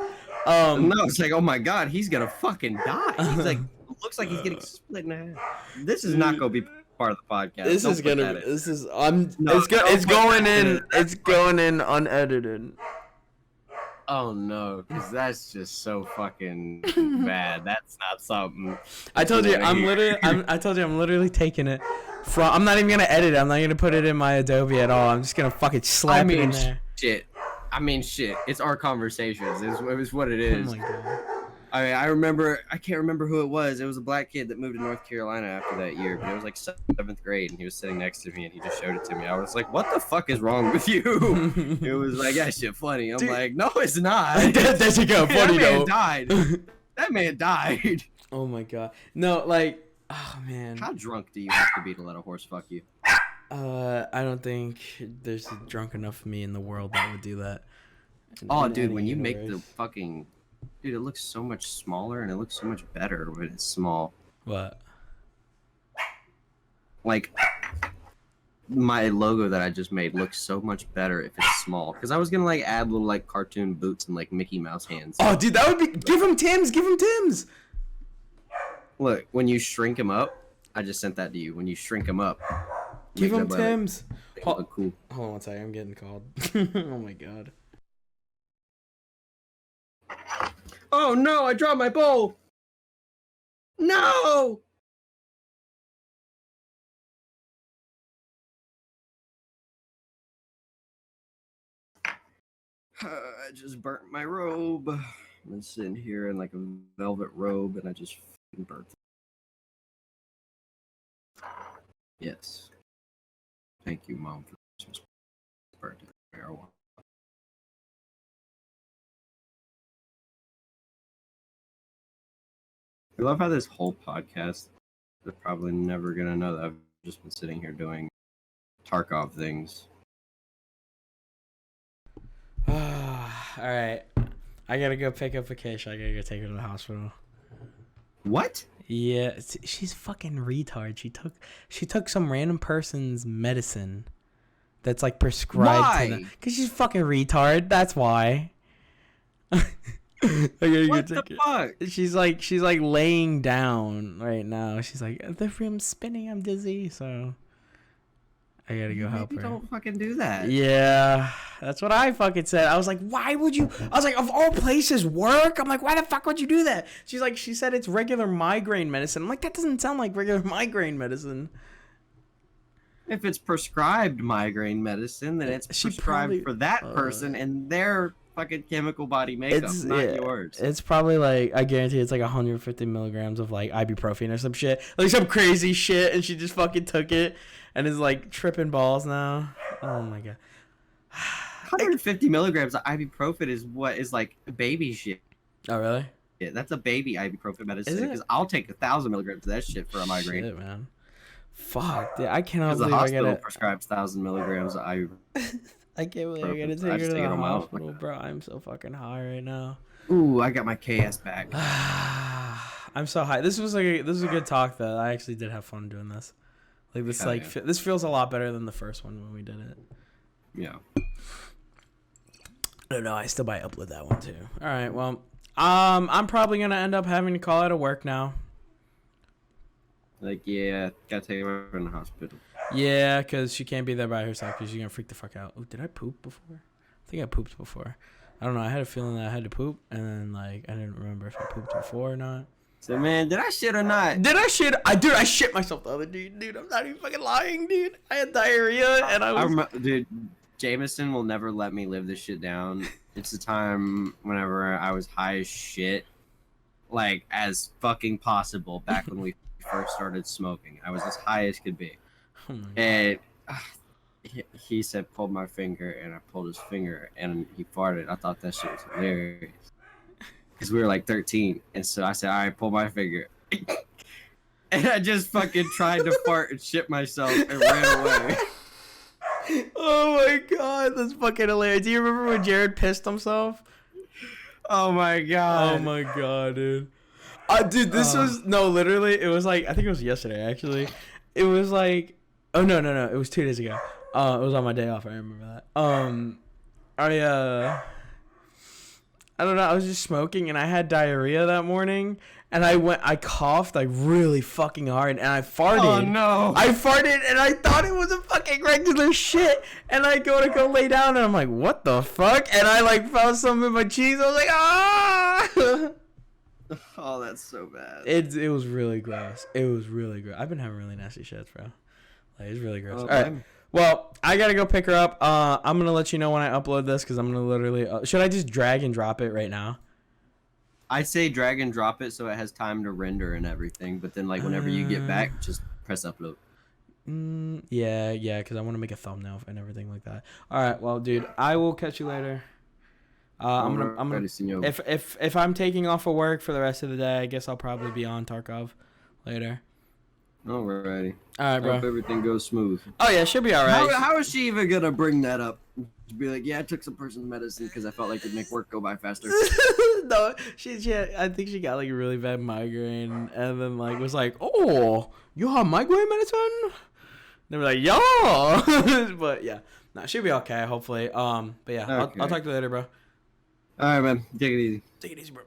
[SPEAKER 2] No, it's like, oh my god, he's gonna fucking die. He's like, looks like he's getting split in half. This is not gonna be part of the podcast.
[SPEAKER 1] This
[SPEAKER 2] Don't
[SPEAKER 1] is
[SPEAKER 2] put
[SPEAKER 1] gonna.
[SPEAKER 2] that in.
[SPEAKER 1] This is.
[SPEAKER 2] No,
[SPEAKER 1] It's
[SPEAKER 2] don't put
[SPEAKER 1] going
[SPEAKER 2] that
[SPEAKER 1] in.
[SPEAKER 2] in.
[SPEAKER 1] It's going in unedited.
[SPEAKER 2] Oh no, because that's just so fucking bad. That's not something.
[SPEAKER 1] I told you,
[SPEAKER 2] wanna
[SPEAKER 1] I'm
[SPEAKER 2] hear.
[SPEAKER 1] literally. I told you, I'm literally taking it from. I'm not even gonna edit it. I'm not gonna put it in my Adobe at all. I'm just gonna fucking slap it in there.
[SPEAKER 2] shit. I mean, shit. It's our conversations. It's what it
[SPEAKER 1] Oh
[SPEAKER 2] is.
[SPEAKER 1] my god.
[SPEAKER 2] I mean, I can't remember who it was. It was a black kid that moved to North Carolina after that year, but it was like 7th grade, and he was sitting next to me, and he just showed it to me. I was like, what the fuck is wrong with you? It was like, that shit funny. I'm
[SPEAKER 1] Dude.
[SPEAKER 2] like, no, it's not.
[SPEAKER 1] That's a good funny
[SPEAKER 2] That man
[SPEAKER 1] though.
[SPEAKER 2] died. That man died.
[SPEAKER 1] Oh my god. No, like, oh man.
[SPEAKER 2] How drunk do you have to be to let a horse fuck you?
[SPEAKER 1] I don't think there's a drunk enough me in the world that would do that.
[SPEAKER 2] Oh,
[SPEAKER 1] In
[SPEAKER 2] dude,
[SPEAKER 1] any
[SPEAKER 2] when you make the
[SPEAKER 1] universe.
[SPEAKER 2] fucking... Dude, it looks so much smaller and it looks so much better when it's small.
[SPEAKER 1] What?
[SPEAKER 2] Like, my logo that I just made looks so much better if it's small. Because I was gonna, like, add little, like, cartoon boots and, like, Mickey Mouse hands.
[SPEAKER 1] Oh, dude, that would be. Give him Tim's. Give him Tim's.
[SPEAKER 2] Look, when you shrink them up, I just sent that to you. When you shrink them up,
[SPEAKER 1] Give
[SPEAKER 2] make
[SPEAKER 1] him
[SPEAKER 2] them better.
[SPEAKER 1] Tim's.
[SPEAKER 2] They look cool.
[SPEAKER 1] Hold on one second. I'm getting called. Oh my god.
[SPEAKER 2] Oh no! I dropped my bowl. No! I just burnt my robe. I've been sitting here in like a velvet robe, and I just fucking burnt it. Yes. Thank you, Mom, for Christmas birthday. Marijuana. I love how this whole podcast, they're probably never gonna know that I've just been sitting here doing Tarkov things.
[SPEAKER 1] All right. I gotta go pick up Acacia. I gotta go take her to the hospital.
[SPEAKER 2] What?
[SPEAKER 1] Yeah, she's fucking retard. She took some random person's medicine that's like prescribed to them.
[SPEAKER 2] Why?
[SPEAKER 1] Cause she's fucking retard. That's why. I gotta
[SPEAKER 2] What
[SPEAKER 1] go
[SPEAKER 2] the
[SPEAKER 1] take it.
[SPEAKER 2] fuck?
[SPEAKER 1] She's like laying down right now. She's like, the room's spinning. I'm dizzy. So I gotta go help
[SPEAKER 2] Maybe
[SPEAKER 1] her.
[SPEAKER 2] don't fucking do that.
[SPEAKER 1] Yeah, that's what I fucking said. I was like, why would you? I was like, of all places, work? I'm like, why the fuck would you do that? She's like, she said it's regular migraine medicine. I'm like, that doesn't sound like regular migraine medicine.
[SPEAKER 2] If it's prescribed migraine medicine, then it's
[SPEAKER 1] She
[SPEAKER 2] prescribed
[SPEAKER 1] probably-
[SPEAKER 2] for that person and their fucking chemical body makeup, not yours.
[SPEAKER 1] It's probably like, I guarantee it's like 150 milligrams of like ibuprofen or some shit. Like some crazy shit. And she just fucking took it and is like tripping balls now. Oh my God.
[SPEAKER 2] 150 milligrams of ibuprofen is what is like baby shit.
[SPEAKER 1] Oh, really?
[SPEAKER 2] Yeah, that's a baby ibuprofen medicine.
[SPEAKER 1] Is it?
[SPEAKER 2] Because I'll take 1,000 milligrams of that shit for a migraine.
[SPEAKER 1] Shit, man. Fuck, dude. I cannot
[SPEAKER 2] Because the
[SPEAKER 1] believe I
[SPEAKER 2] hospital
[SPEAKER 1] gotta.
[SPEAKER 2] prescribes 1,000 milligrams of ibuprofen.
[SPEAKER 1] I can't believe I
[SPEAKER 2] Perfect.
[SPEAKER 1] gotta
[SPEAKER 2] I
[SPEAKER 1] take her
[SPEAKER 2] just
[SPEAKER 1] to
[SPEAKER 2] take
[SPEAKER 1] the
[SPEAKER 2] it on my own.
[SPEAKER 1] hospital, bro. I'm so fucking high right now.
[SPEAKER 2] Ooh, I got my KS back.
[SPEAKER 1] I'm so high. This was a good talk though. I actually did have fun doing this. Like this,
[SPEAKER 2] Hell yeah.
[SPEAKER 1] this feels a lot better than the first one when we did it.
[SPEAKER 2] Yeah.
[SPEAKER 1] I don't know. I still might upload that one too. All right. Well, I'm probably gonna end up having to call out of work now.
[SPEAKER 2] Like, yeah, gotta take her in the hospital.
[SPEAKER 1] Yeah, because she can't be there by herself because she's gonna freak the fuck out. Oh, did I poop before? I think I pooped before. I don't know. I had a feeling that I had to poop, and then like I didn't remember if I pooped before or not.
[SPEAKER 2] So, man, did I shit or not?
[SPEAKER 1] Did I shit? I shit myself the other day, dude. I'm not even fucking lying, dude. I had diarrhea, and I was.
[SPEAKER 2] I remember, dude, Jameson will never let me live this shit down. It's the time whenever I was high as shit, like as fucking possible back when we first started smoking. I was as high as could be.
[SPEAKER 1] Oh my God.
[SPEAKER 2] And he said, pulled my finger, and I pulled his finger, and he farted. I thought that shit was hilarious. Because we were like 13. And so I said, all right, pull my finger. And I just fucking tried to fart and shit myself and ran away.
[SPEAKER 1] Oh my God, that's fucking hilarious. Do you remember when Jared pissed himself?
[SPEAKER 2] Oh my god.
[SPEAKER 1] Oh my God, dude. Dude, this was literally. It was like I think it was yesterday actually. It was like, oh no, it was 2 days ago. It was on my day off. I remember that. I don't know. I was just smoking and I had diarrhea that morning, and I coughed like really fucking hard, and I farted.
[SPEAKER 2] Oh no.
[SPEAKER 1] I farted and I thought it was a fucking regular shit, and I go lay down and I'm like, what the fuck? And I like felt something in my cheeks. I was like, ah.
[SPEAKER 2] Oh, that's so bad.
[SPEAKER 1] It was really gross. It was really gross. I've been having really nasty shits, bro. Like it's really gross.
[SPEAKER 2] Oh,
[SPEAKER 1] All right.
[SPEAKER 2] man.
[SPEAKER 1] Well, I gotta go pick her up. I'm gonna let you know when I upload this because I'm gonna literally. Should I just drag and drop it right now?
[SPEAKER 2] I say drag and drop it so it has time to render and everything, but then like whenever you get back, just press upload.
[SPEAKER 1] Yeah, because I want to make a thumbnail and everything like that. All right, well, dude, I will catch you later. I'm gonna. If I'm taking off of work for the rest of the day, I guess I'll probably be on Tarkov later.
[SPEAKER 2] Alrighty.
[SPEAKER 1] All right,
[SPEAKER 2] Hope
[SPEAKER 1] bro.
[SPEAKER 2] everything goes smooth.
[SPEAKER 1] Oh yeah, she'll be all right.
[SPEAKER 2] How is she even gonna bring that up? To be like, yeah, I took some person's medicine because I felt like it'd make work go by faster.
[SPEAKER 1] No, I think she got like a really bad migraine, and then like was like, "Oh, you have migraine medicine?" They were like, "Yo," but yeah, nah, she'll be okay, hopefully. But yeah,
[SPEAKER 2] Okay.
[SPEAKER 1] I'll talk to you later, bro.
[SPEAKER 2] All right, man. Take it easy.
[SPEAKER 1] Take it easy, bro.